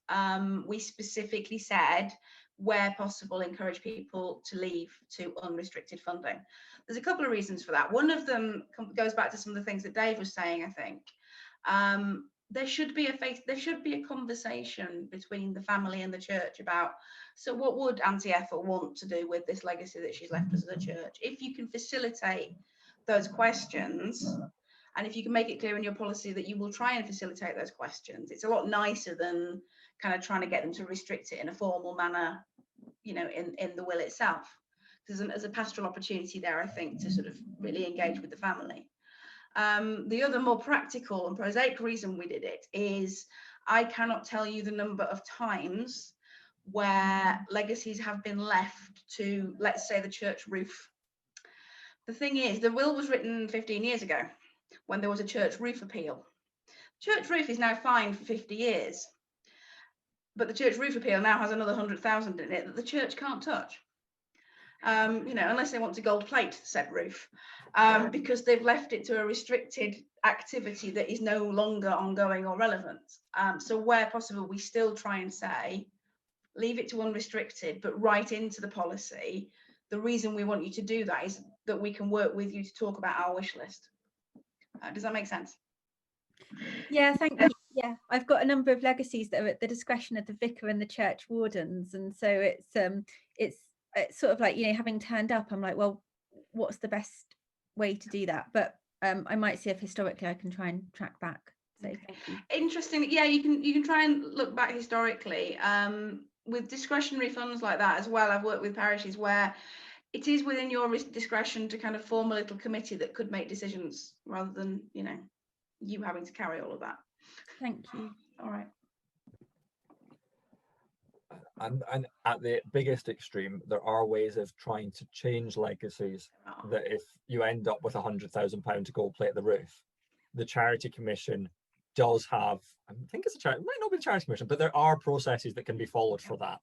we specifically said, where possible, encourage people to leave to unrestricted funding. There's a couple of reasons for that. One of them goes back to some of the things that Dave was saying, I think. There should be a conversation between the family and the church about, so what would Auntie Ethel want to do with this legacy that she's left us as a church? If you can facilitate those questions, and if you can make it clear in your policy that you will try and facilitate those questions, it's a lot nicer than kind of trying to get them to restrict it in a formal manner, in the will itself. There's a pastoral opportunity there, I think, to sort of really engage with the family. The other more practical and prosaic reason we did it is, I cannot tell you the number of times where legacies have been left to, let's say, the church roof. The thing is, the will was written 15 years ago when there was a church roof appeal. Church roof is now fine for 50 years, but the church roof appeal now has another 100,000 in it that the church can't touch, unless they want to gold plate said roof, because they've left it to a restricted activity that is no longer ongoing or relevant. So where possible, we still try and say, leave it to unrestricted, but write into the policy, the reason we want you to do that is that we can work with you to talk about our wish list. Does that make sense? Yeah, thank you. Yeah, I've got a number of legacies that are at the discretion of the vicar and the church wardens, and so it's sort of like, having turned up, I'm like, well, what's the best way to do that? But I might see if historically I can try and track back. So thank you. Interesting. Yeah, you can try and look back historically. With discretionary funds like that as well, I've worked with parishes where it is within your discretion to kind of form a little committee that could make decisions, rather than you having to carry all of that. Thank you. All right. And at the biggest extreme, there are ways of trying to change legacies that if you end up with £100,000 to gold plate the roof, the Charity Commission does have, I think it's a charity, it might not be the Charity Commission, but there are processes that can be followed for that,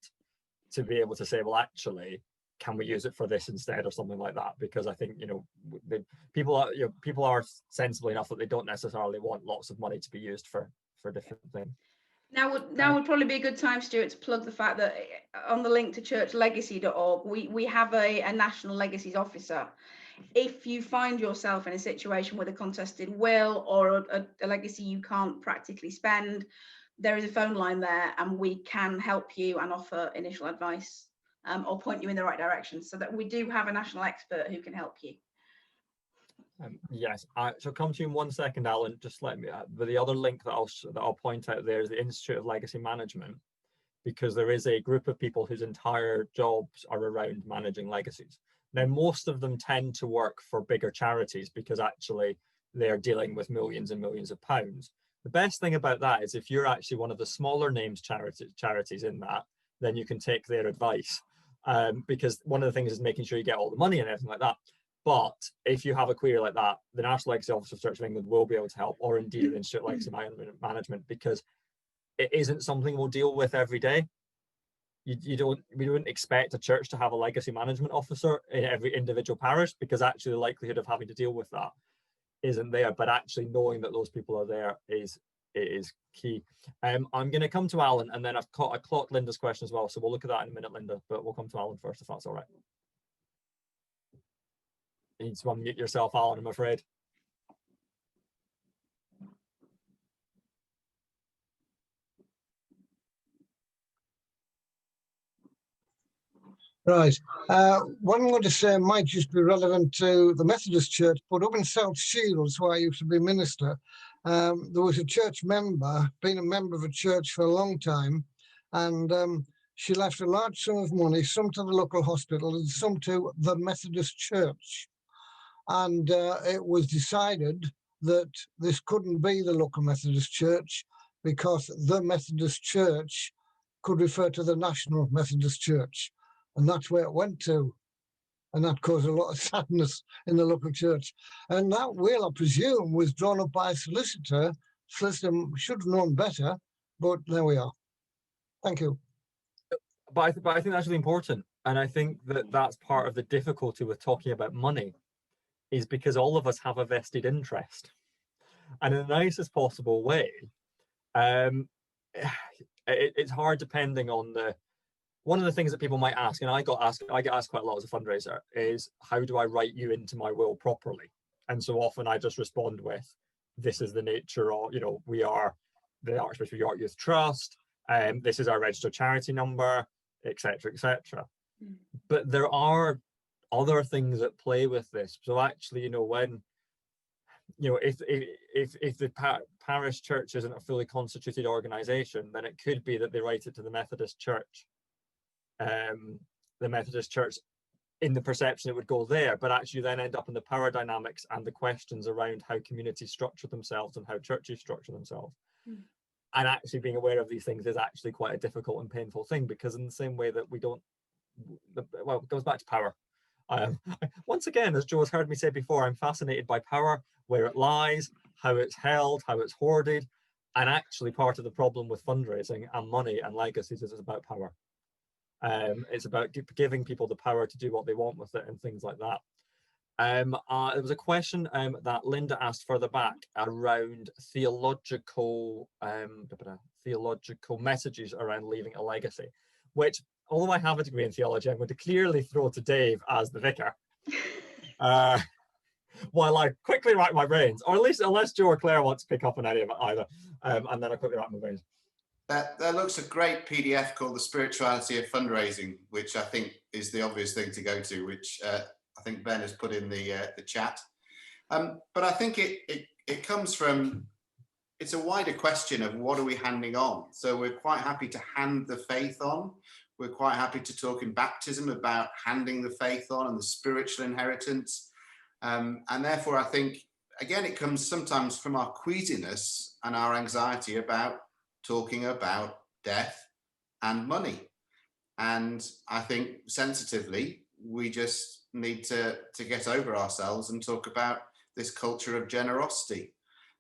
to be able to say, well, actually, can we use it for this instead, or something like that? Because I think, you know, people are sensible enough that they don't necessarily want lots of money to be used for different things. Now would probably be a good time, Stuart, to plug the fact that on the link to churchlegacy.org, we have a national legacies officer. If you find yourself in a situation with a contested will or a legacy you can't practically spend, there is a phone line there, and we can help you and offer initial advice, or point you in the right direction, so that we do have a national expert who can help you. Yes, I shall come to you in 1 second, Alan. Just let me. But the other link that I'll point out there is the Institute of Legacy Management, because there is a group of people whose entire jobs are around managing legacies. Now, most of them tend to work for bigger charities because actually they are dealing with millions and millions of pounds. The best thing about that is if you're actually one of the smaller names charities in that, then you can take their advice, because one of the things is making sure you get all the money and everything like that. But if you have a query like that, the National Legacy Office of Church of England will be able to help, or indeed the Institute of Legacy Management, because it isn't something we'll deal with every day. We wouldn't expect a church to have a legacy management officer in every individual parish, because actually the likelihood of having to deal with that isn't there. But actually knowing that those people are there is key. I'm going to come to Alan, and then I clocked Linda's question as well, so we'll look at that in a minute, Linda, but we'll come to Alan first, if that's all right. You need to unmute yourself, Alan, I'm afraid. Right. What I'm going to say might just be relevant to the Methodist Church, but up in South Shields, where I used to be minister, there was a church member, been a member of a church for a long time, and she left a large sum of money, some to the local hospital and some to the Methodist Church. And it was decided that this couldn't be the local Methodist Church, because the Methodist Church could refer to the National Methodist Church. And that's where it went to. And that caused a lot of sadness in the local church. And that will, I presume, was drawn up by a solicitor. Solicitor should have known better, but there we are. Thank you. But I think that's really important. And I think that that's part of the difficulty with talking about money, is because all of us have a vested interest. And in the nicest possible way, it's hard depending on one of the things that people might ask, and I get asked quite a lot as a fundraiser, is how do I write you into my will properly? And so often I just respond with, this is the nature of, you know, we are the Archbishop of York Youth Trust, this is our registered charity number, etc., etc. But there are other things at play with this. So actually, you know, when, you know, if the parish church isn't a fully constituted organization, then it could be that they write it to the Methodist Church. The Methodist Church, in the perception it would go there, but actually then end up in the power dynamics and the questions around how communities structure themselves and how churches structure themselves. And actually being aware of these things is actually quite a difficult and painful thing, because in the same way that we don't, well, it goes back to power. Once again, as Joe has heard me say before, I'm fascinated by power, where it lies, how it's held, how it's hoarded. And actually part of the problem with fundraising and money and legacies is about power. It's about giving people the power to do what they want with it and things like that. There was a question that Linda asked further back around theological messages around leaving a legacy, which, although I have a degree in theology, I'm going to clearly throw to Dave as the vicar, while I quickly rack my brains, or at least unless Joe or Claire wants to pick up on any of it either, and then I quickly rack my brains. There looks a great PDF called The Spirituality of Fundraising, which I think is the obvious thing to go to, which I think Ben has put in the chat. But I think it comes from, it's a wider question of what are we handing on? So we're quite happy to hand the faith on. We're quite happy to talk in baptism about handing the faith on and the spiritual inheritance. And therefore, I think, again, it comes sometimes from our queasiness and our anxiety about talking about death and money. And I think sensitively, we just need to get over ourselves and talk about this culture of generosity,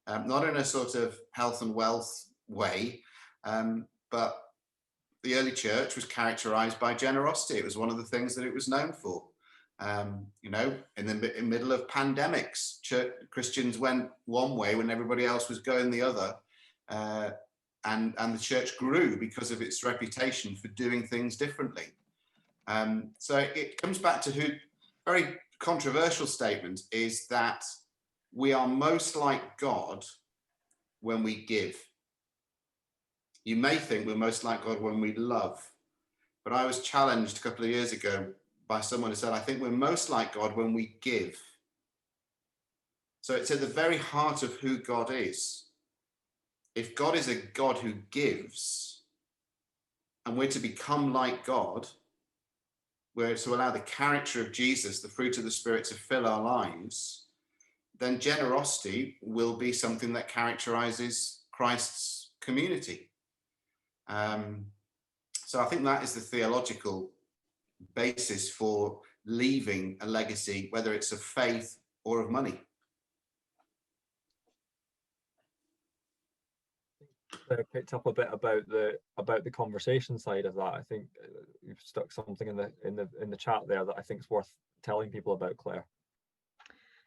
not in a sort of health and wealth way, but the early church was characterized by generosity. It was one of the things that it was known for. You know, in the middle of pandemics, Christians went one way when everybody else was going the other. And the church grew because of its reputation for doing things differently. So it comes back to very controversial statement is that we are most like God when we give. You may think we're most like God when we love, but I was challenged a couple of years ago by someone who said, I think we're most like God when we give. So it's at the very heart of who God is. If God is a God who gives, and we're to become like God, we're to allow the character of Jesus, the fruit of the Spirit, to fill our lives, then generosity will be something that characterizes Christ's community. So I think that is the theological basis for leaving a legacy, whether it's of faith or of money. I picked up a bit about the conversation side of that. I think you've stuck something in the chat there that I think is worth telling people about, Claire.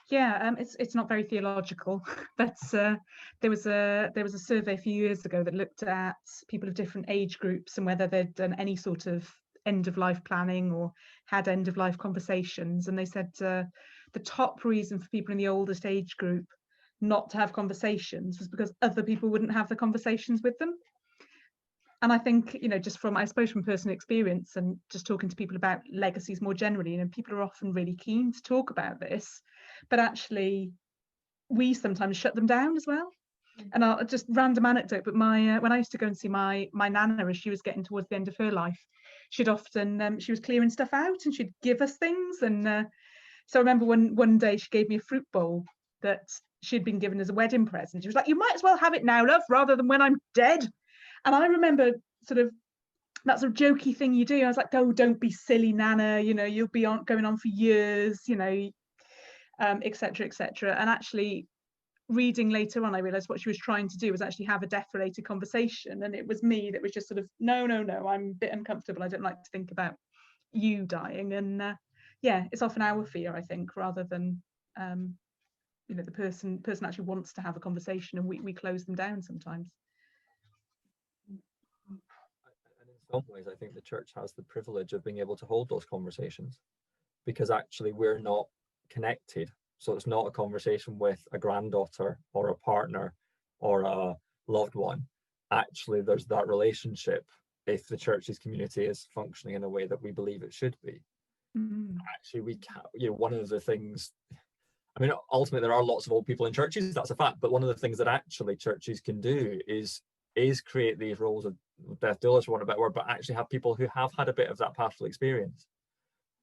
Yeah, it's not very theological, but there was a survey a few years ago that looked at people of different age groups and whether they'd done any sort of end of life planning or had end of life conversations, and they said the top reason for people in the oldest age group not to have conversations was because other people wouldn't have the conversations with them. And I think, you know, just from, I suppose, from personal experience and just talking to people about legacies more generally, you know, people are often really keen to talk about this, but actually we sometimes shut them down as well. And I'll just random anecdote, but my when I used to go and see my nana as she was getting towards the end of her life, she'd often she was clearing stuff out and she'd give us things. And so I remember one day she gave me a fruit bowl that she'd been given as a wedding present. She was like, you might as well have it now, love, rather than when I'm dead. And I remember sort of that sort of jokey thing you do. I was like, oh, don't be silly, Nana, you know, you'll be going on for years, you know, etc., etc. And actually reading later on, I realized what she was trying to do was actually have a death related conversation. And it was me that was just sort of, no, I'm a bit uncomfortable. I don't like to think about you dying. And yeah, it's often our fear, I think, rather than you know, the person actually wants to have a conversation, and we close them down sometimes. And in some ways, I think the church has the privilege of being able to hold those conversations, because actually we're not connected. So it's not a conversation with a granddaughter or a partner or a loved one. Actually, there's that relationship if the church's community is functioning in a way that we believe it should be. Actually, we can't, you know, one of the things, I mean, ultimately there are lots of old people in churches, that's a fact, but one of the things that actually churches can do is create these roles of death doulas, for want of a better word, but actually have people who have had a bit of that pastoral experience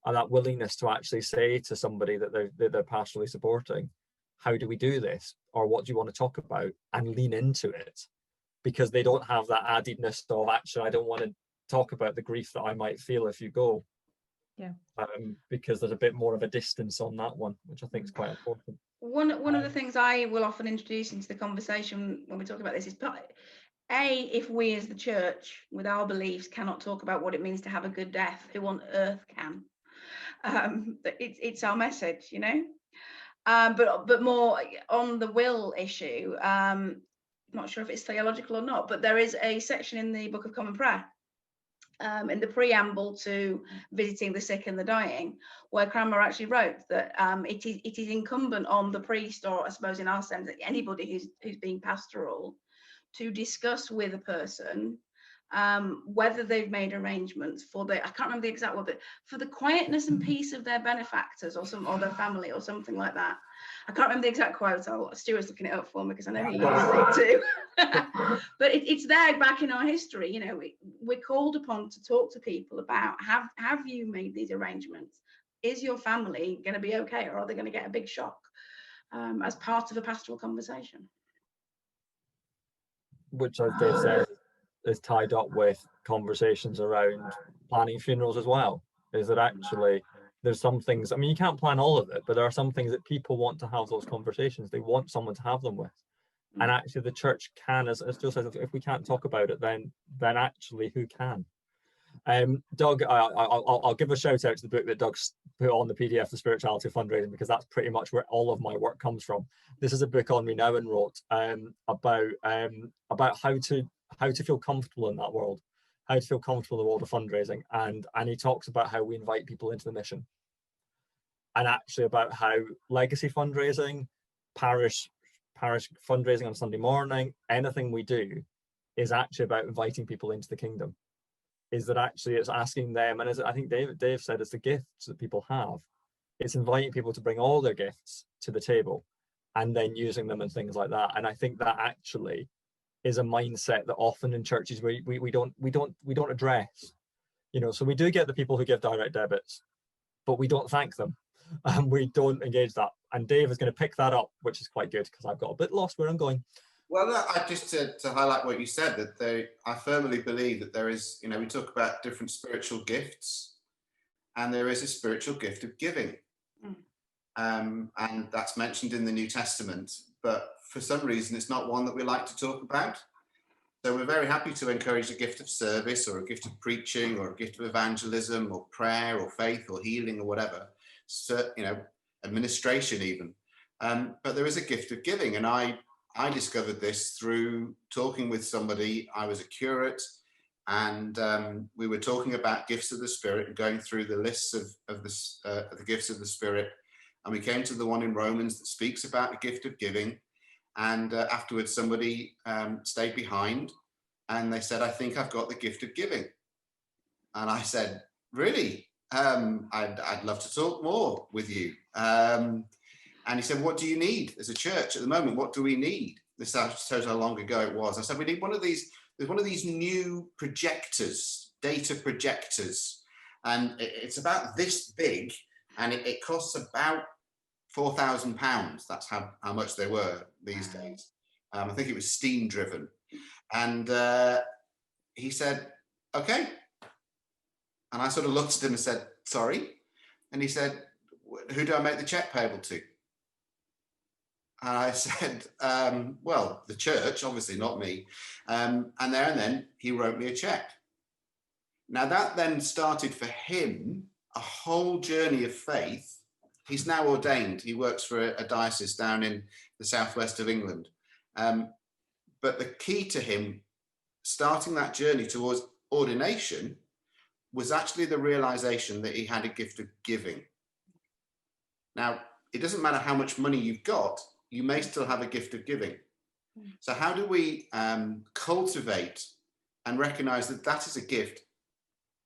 and that willingness to actually say to somebody that they're pastorally supporting, how do we do this, or what do you want to talk about, and lean into it, because they don't have that addedness of, actually, I don't want to talk about the grief that I might feel if you go. Yeah. Because there's a bit more of a distance on that one, which I think is quite important. One of the things I will often introduce into the conversation when we talk about this is, if we as the church with our beliefs cannot talk about what it means to have a good death, who on earth can? It's our message, you know. But more on the will issue, not sure if it's theological or not, but there is a section in the Book of Common Prayer, in the preamble to visiting the sick and the dying, where Cranmer actually wrote that it is incumbent on the priest, or I suppose in our sense, anybody who's being pastoral, to discuss with a person whether they've made arrangements for I can't remember the exact word, but for the quietness and peace of their benefactors or their family or something like that. I can't remember the exact quote. Stuart's looking it up for me because I know he uses it too. But it's there back in our history. You know, we're called upon to talk to people about, have you made these arrangements? Is your family going to be okay, or are they going to get a big shock as part of a pastoral conversation? Which, as Dave says, is tied up with conversations around planning funerals as well. Is that actually there's some things, I mean, you can't plan all of it, but there are some things that people want to have those conversations. They want someone to have them with. And actually the church can, as Jill says, if we can't talk about it, then actually who can? Doug, I'll give a shout out to the book that Doug's put on the PDF, The Spirituality of Fundraising, because that's pretty much where all of my work comes from. This is a book on Renown wrote about how to feel comfortable in that world, how to feel comfortable in the world of fundraising, and he talks about how we invite people into the mission, and actually about how legacy fundraising, parish fundraising on Sunday morning, anything we do is actually about inviting people into the kingdom. Is that actually it's asking them, and as I think Dave said, it's the gifts that people have. It's inviting people to bring all their gifts to the table and then using them and things like that. And I think that actually is a mindset that often in churches we don't address. You know, so we do get the people who give direct debits, but we don't thank them. And we don't engage that. And Dave is going to pick that up, which is quite good because I've got a bit lost where I'm going. Well, no, I just to highlight what you said, that I firmly believe that there is, you know, we talk about different spiritual gifts, and there is a spiritual gift of giving. And that's mentioned in the New Testament, but for some reason it's not one that we like to talk about. So we're very happy to encourage a gift of service or a gift of preaching or a gift of evangelism or prayer or faith or healing or whatever, so, you know, administration even. But there is a gift of giving, and I discovered this through talking with somebody. I was a curate, and we were talking about gifts of the Spirit and going through the lists of the gifts of the Spirit, and we came to the one in Romans that speaks about the gift of giving. And afterwards somebody stayed behind and they said, I think I've got the gift of giving. And I said, really? I'd love to talk more with you. And he said, what do you need as a church at the moment? What do we need? This shows how long ago it was. I said, we need one of these. There's one of these new projectors, data projectors, and it's about this big, and it costs about £4,000. That's how much they were these days. I think it was steam driven. And he said, okay. And I sort of looked at him and said, sorry. And he said, who do I make the check payable to? And I said, well, the church, obviously not me. And then he wrote me a check. Now that then started for him a whole journey of faith. He's now ordained. He works for a diocese down in the southwest of England. But the key to him starting that journey towards ordination was actually the realization that he had a gift of giving. Now, it doesn't matter how much money you've got, you may still have a gift of giving. So how do we cultivate and recognize that that is a gift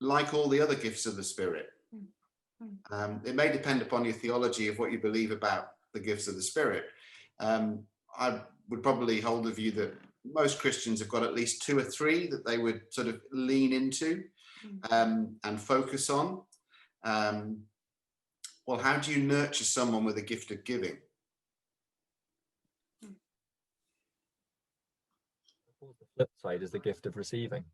like all the other gifts of the Spirit? It may depend upon your theology of what you believe about the gifts of the Spirit. I would probably hold the view that most Christians have got at least 2 or 3 that they would sort of lean into and focus on. Well, how do you nurture someone with a gift of giving? The flip side is the gift of receiving.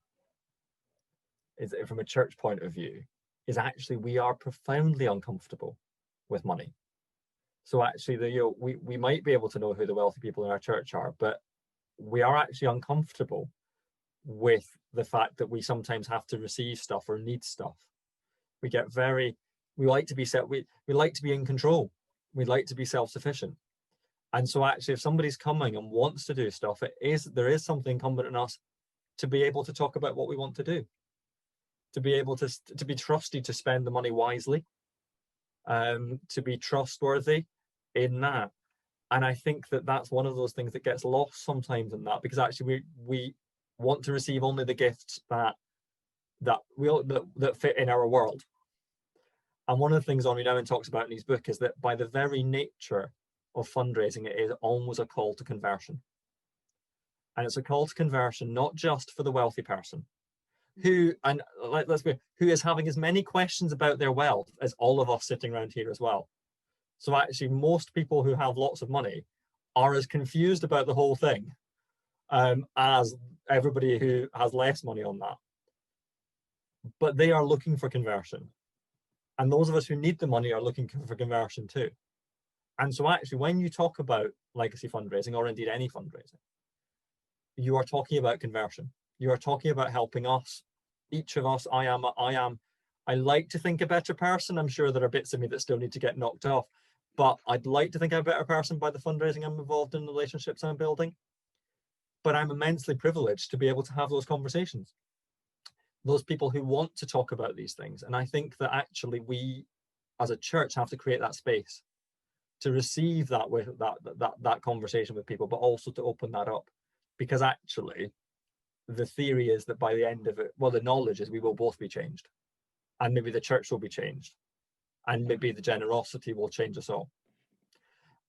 Is from a church point of view, is actually we are profoundly uncomfortable with money. So actually, we might be able to know who the wealthy people in our church are, but we are actually uncomfortable with the fact that we sometimes have to receive stuff or need stuff. We like to be we like to be in control. We like to be self-sufficient. And so actually, if somebody's coming and wants to do stuff, there is something incumbent on us to be able to talk about what we want to do, to be able to be trusted to spend the money wisely, to be trustworthy in that. And I think that that's one of those things that gets lost sometimes in that, because actually we want to receive only the gifts that fit in our world. And one of the things Henri Nouwen talks about in his book is that by the very nature of fundraising, it is almost a call to conversion. And it's a call to conversion not just for the wealthy person who is having as many questions about their wealth as all of us sitting around here as well. So actually, most people who have lots of money are as confused about the whole thing as everybody who has less money on that. But they are looking for conversion. And those of us who need the money are looking for conversion too. And so actually, when you talk about legacy fundraising, or indeed any fundraising, you are talking about conversion. You are talking about helping us, each of us. I like to think a better person. I'm sure there are bits of me that still need to get knocked off, but I'd like to think I'm a better person by the fundraising I'm involved in, the relationships I'm building. But I'm immensely privileged to be able to have those conversations. Those people who want to talk about these things. And I think that actually we as a church have to create that space to receive that with that conversation with people, but also to open that up. Because actually the theory is that by the end of it, well, the knowledge is we will both be changed, and maybe the church will be changed, and maybe the generosity will change us all.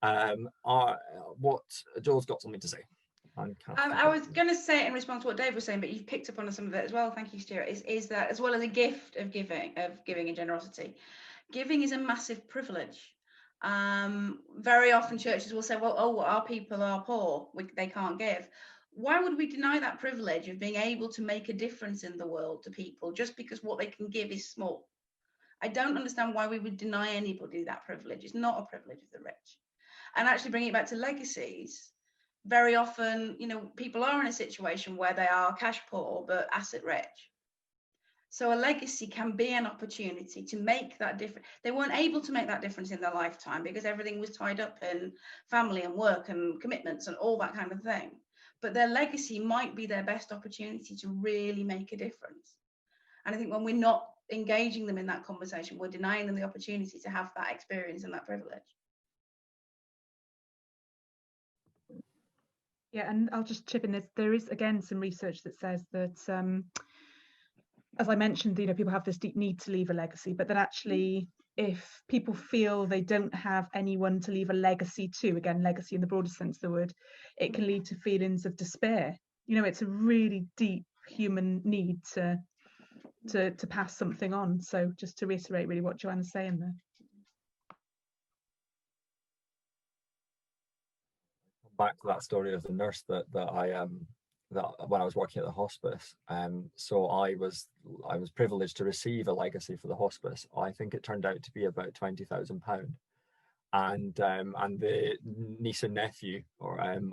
What Joel's got something to say. I was going to say it in response to what Dave was saying, but you've picked up on some of it as well. Thank you, Stewart. Is that as well as a gift of giving and generosity, giving is a massive privilege. Very often churches will say, well, oh, our people are poor, they can't give. Why would we deny that privilege of being able to make a difference in the world to people just because what they can give is small? I don't understand why we would deny anybody that privilege. It's not a privilege of the rich. And actually bringing it back to legacies, very often, people are in a situation where they are cash poor but asset rich. So a legacy can be an opportunity to make that difference. They weren't able to make that difference in their lifetime because everything was tied up in family and work and commitments and all that kind of thing. But their legacy might be their best opportunity to really make a difference. And I think when we're not engaging them in that conversation, we're denying them the opportunity to have that experience and that privilege. Yeah, and I'll just chip in this. There is, again, some research that says that, as I mentioned, people have this deep need to leave a legacy, but that actually, if people feel they don't have anyone to leave a legacy to, again, legacy in the broader sense of the word, it can lead to feelings of despair. It's a really deep human need to pass something on. So just to reiterate really what Joanna's saying there. Back to that story of the nurse that when I was working at the hospice, so I was privileged to receive a legacy for the hospice. I think it turned out to be about £20,000, and the niece and nephew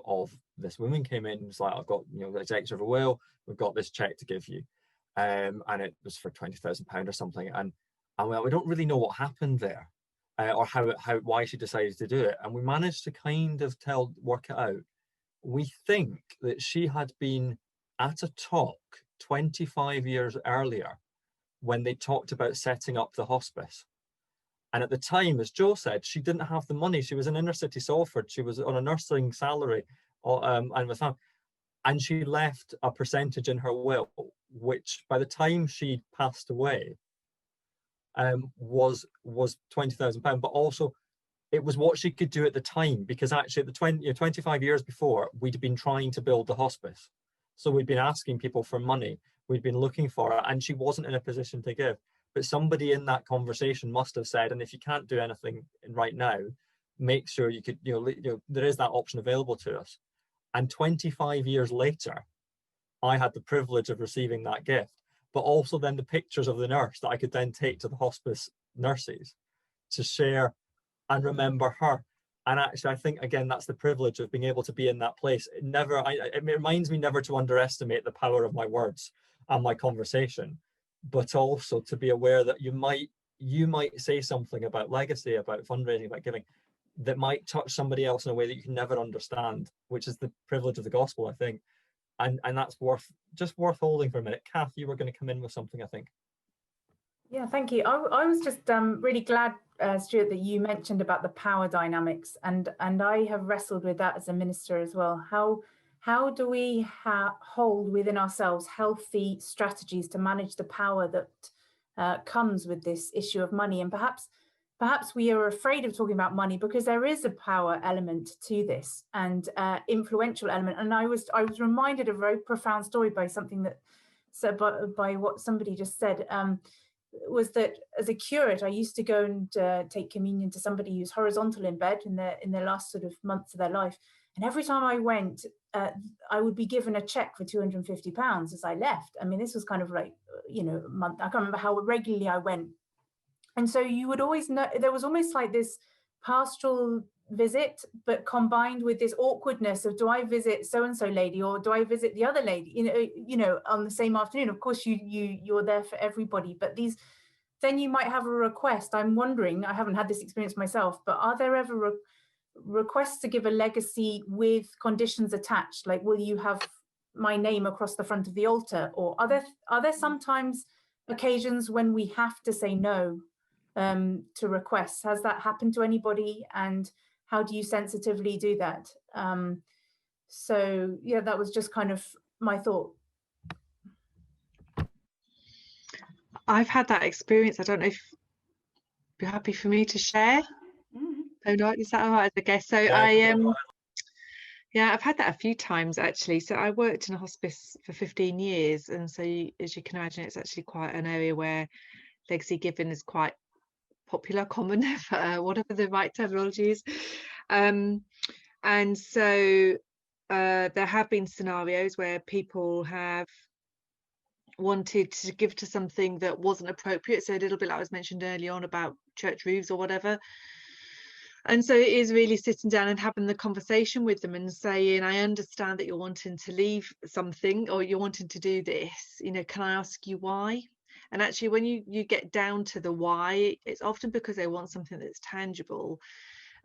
of this woman came in and was like, I've got the executor of a will, we've got this check to give you, and it was for £20,000 or something, and we don't really know what happened there. Or why she decided to do it, and we managed to kind of work it out. We think that she had been at a talk 25 years earlier when they talked about setting up the hospice, and at the time, as Joe said, she didn't have the money. She was in inner city Salford. She was on a nursing salary, and with that, and she left a percentage in her will, which by the time she passed away, was £20,000, but also it was what she could do at the time, because actually at the 25 years before, we'd been trying to build the hospice, so we'd been asking people for money, we'd been looking for it, and she wasn't in a position to give. But somebody in that conversation must have said, and if you can't do anything right now, make sure you could, there is that option available to us. And 25 years later, I had the privilege of receiving that gift, but also then the pictures of the nurse that I could then take to the hospice nurses to share and remember her. And actually, I think, again, that's the privilege of being able to be in that place. It reminds me never to underestimate the power of my words and my conversation, but also to be aware that you might say something about legacy, about fundraising, about giving, that might touch somebody else in a way that you can never understand, which is the privilege of the gospel, I think. And that's worth holding for a minute. Kath, you were going to come in with something, I think. Yeah, thank you. I was just really glad, Stewart, that you mentioned about the power dynamics, and I have wrestled with that as a minister as well. How do we hold within ourselves healthy strategies to manage the power that comes with this issue of money? And perhaps we are afraid of talking about money because there is a power element to this, and influential element. And I was reminded of a very profound story by something that said by what somebody just said. was that as a curate, I used to go and take communion to somebody who's horizontal in bed in their last sort of months of their life. And every time I went, I would be given a check for £250 as I left. I mean, this was kind of like, you know, a month. I can't remember how regularly I went. And so you would always know, there was almost like this pastoral visit, but combined with this awkwardness of, do I visit so-and-so lady or do I visit the other lady, you know, on the same afternoon? Of course, you're there for everybody, but then you might have a request. I'm wondering, I haven't had this experience myself, but are there ever requests to give a legacy with conditions attached? Like, will you have my name across the front of the altar? Or are there sometimes occasions when we have to say no to requests? Has that happened to anybody? And how do you sensitively do that? So yeah, that was just kind of my thought. I've had that experience. I don't know if you're happy for me to share. Oh, no, is that all right? I guess so. Yeah, I've had that a few times actually. So I worked in a hospice for 15 years, and so as you can imagine, it's actually quite an area where legacy giving is quite popular, common, whatever the right terminology is. And so there have been scenarios where people have wanted to give to something that wasn't appropriate. So a little bit like I was mentioned earlier on about church roofs or whatever. And so it is really sitting down and having the conversation with them and saying, I understand that you're wanting to leave something or you're wanting to do this, you know, can I ask you why? And actually, when you get down to the why, it's often because they want something that's tangible.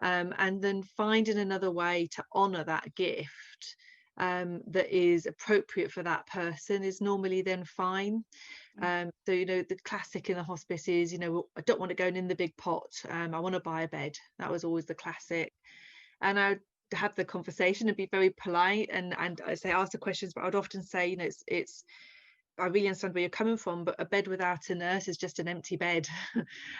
And then finding another way to honour that gift that is appropriate for that person is normally then fine. So, you know, the classic in the hospice is, you know, I don't want to go in the big pot. I want to buy a bed. That was always the classic. And I would have the conversation and be very polite and I say ask the questions, but I would often say, you know, it's I really understand where you're coming from, but a bed without a nurse is just an empty bed.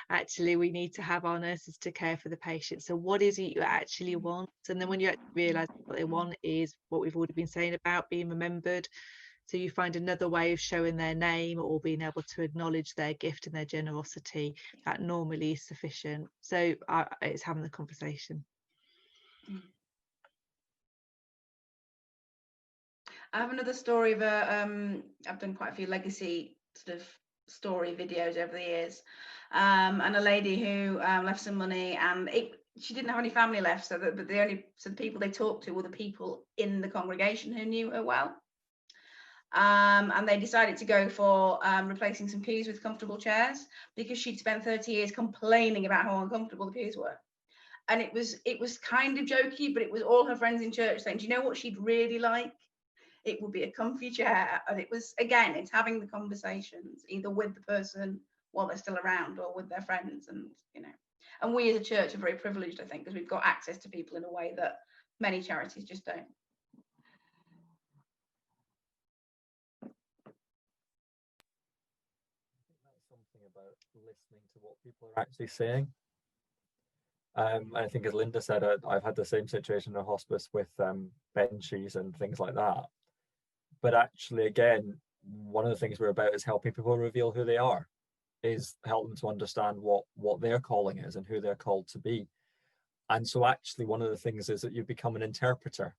Actually, we need to have our nurses to care for the patient. So what is it you actually want? And then when you actually realise what they want is what we've already been saying about being remembered. So you find another way of showing their name or being able to acknowledge their gift and their generosity. That normally is sufficient. So it's having the conversation. I have another story of I've done quite a few legacy sort of story videos over the years, and a lady who left some money, and she didn't have any family left, but the only people they talked to were the people in the congregation who knew her well, and they decided to go for replacing some pews with comfortable chairs because she'd spent 30 years complaining about how uncomfortable the pews were. And it was kind of jokey, but it was all her friends in church saying, do you know what she'd really like? It would be a comfy chair. And it was, again, it's having the conversations either with the person while they're still around or with their friends. And, you know, and we as a church are very privileged, I think, because we've got access to people in a way that many charities just don't. That's something about listening to what people are actually saying. I think, as Linda said, I've had the same situation in a hospice with benches and things like that. But actually, again, one of the things we're about is helping people reveal who they are, is help them to understand what their calling is and who they're called to be. And so actually, one of the things is that you become an interpreter.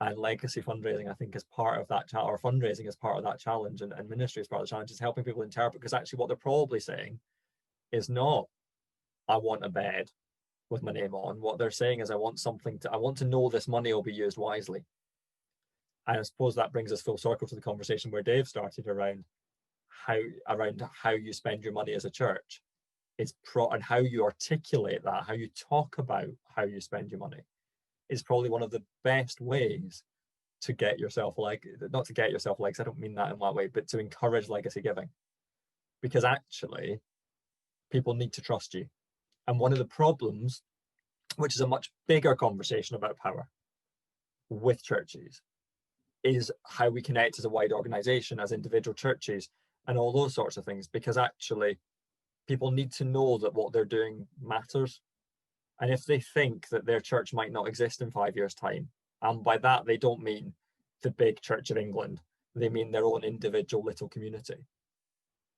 And legacy fundraising, I think, is part of that, or fundraising is part of that challenge, and ministry is part of the challenge, is helping people interpret, because actually what they're probably saying is not, I want a bed with my name on. What they're saying is, I want to know this money will be used wisely. And I suppose that brings us full circle to the conversation where Dave started around how you spend your money as a church. And how you articulate that, how you talk about how you spend your money, is probably one of the best ways to get yourself not to get yourself legs, I don't mean that in that way, but to encourage legacy giving. Because actually, people need to trust you. And one of the problems, which is a much bigger conversation about power with churches, is how we connect as a wide organization, as individual churches, and all those sorts of things, because actually people need to know that what they're doing matters. And if they think that their church might not exist in 5 years' time, and by that they don't mean the big Church of England, they mean their own individual little community,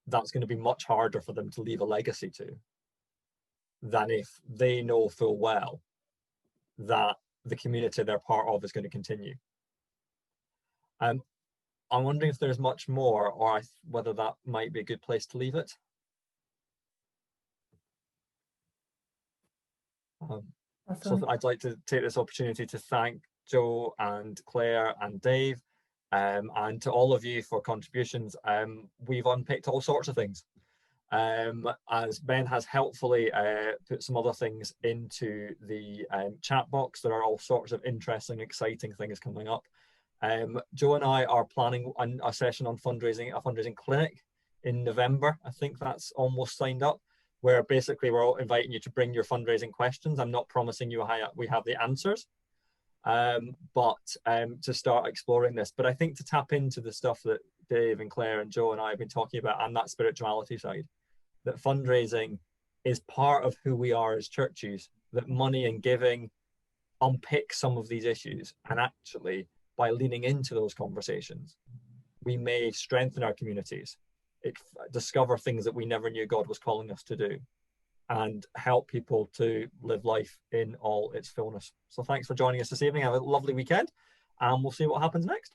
that's going to be much harder for them to leave a legacy to than if they know full well that the community they're part of is going to continue. I'm wondering if there's much more, or whether that might be a good place to leave it. So I'd like to take this opportunity to thank Joe and Claire and Dave, and to all of you for contributions. We've unpicked all sorts of things. As Ben has helpfully put some other things into the chat box, there are all sorts of interesting, exciting things coming up. Joe and I are planning a session on fundraising, a fundraising clinic in November. I think that's almost signed up, where basically we're all inviting you to bring your fundraising questions. I'm not promising you we have the answers, but to start exploring this. But I think to tap into the stuff that Dave and Claire and Joe and I have been talking about, and that spirituality side, that fundraising is part of who we are as churches, that money and giving unpick some of these issues, and actually by leaning into those conversations, we may strengthen our communities, discover things that we never knew God was calling us to do, and help people to live life in all its fullness. So thanks for joining us this evening. Have a lovely weekend, and we'll see what happens next.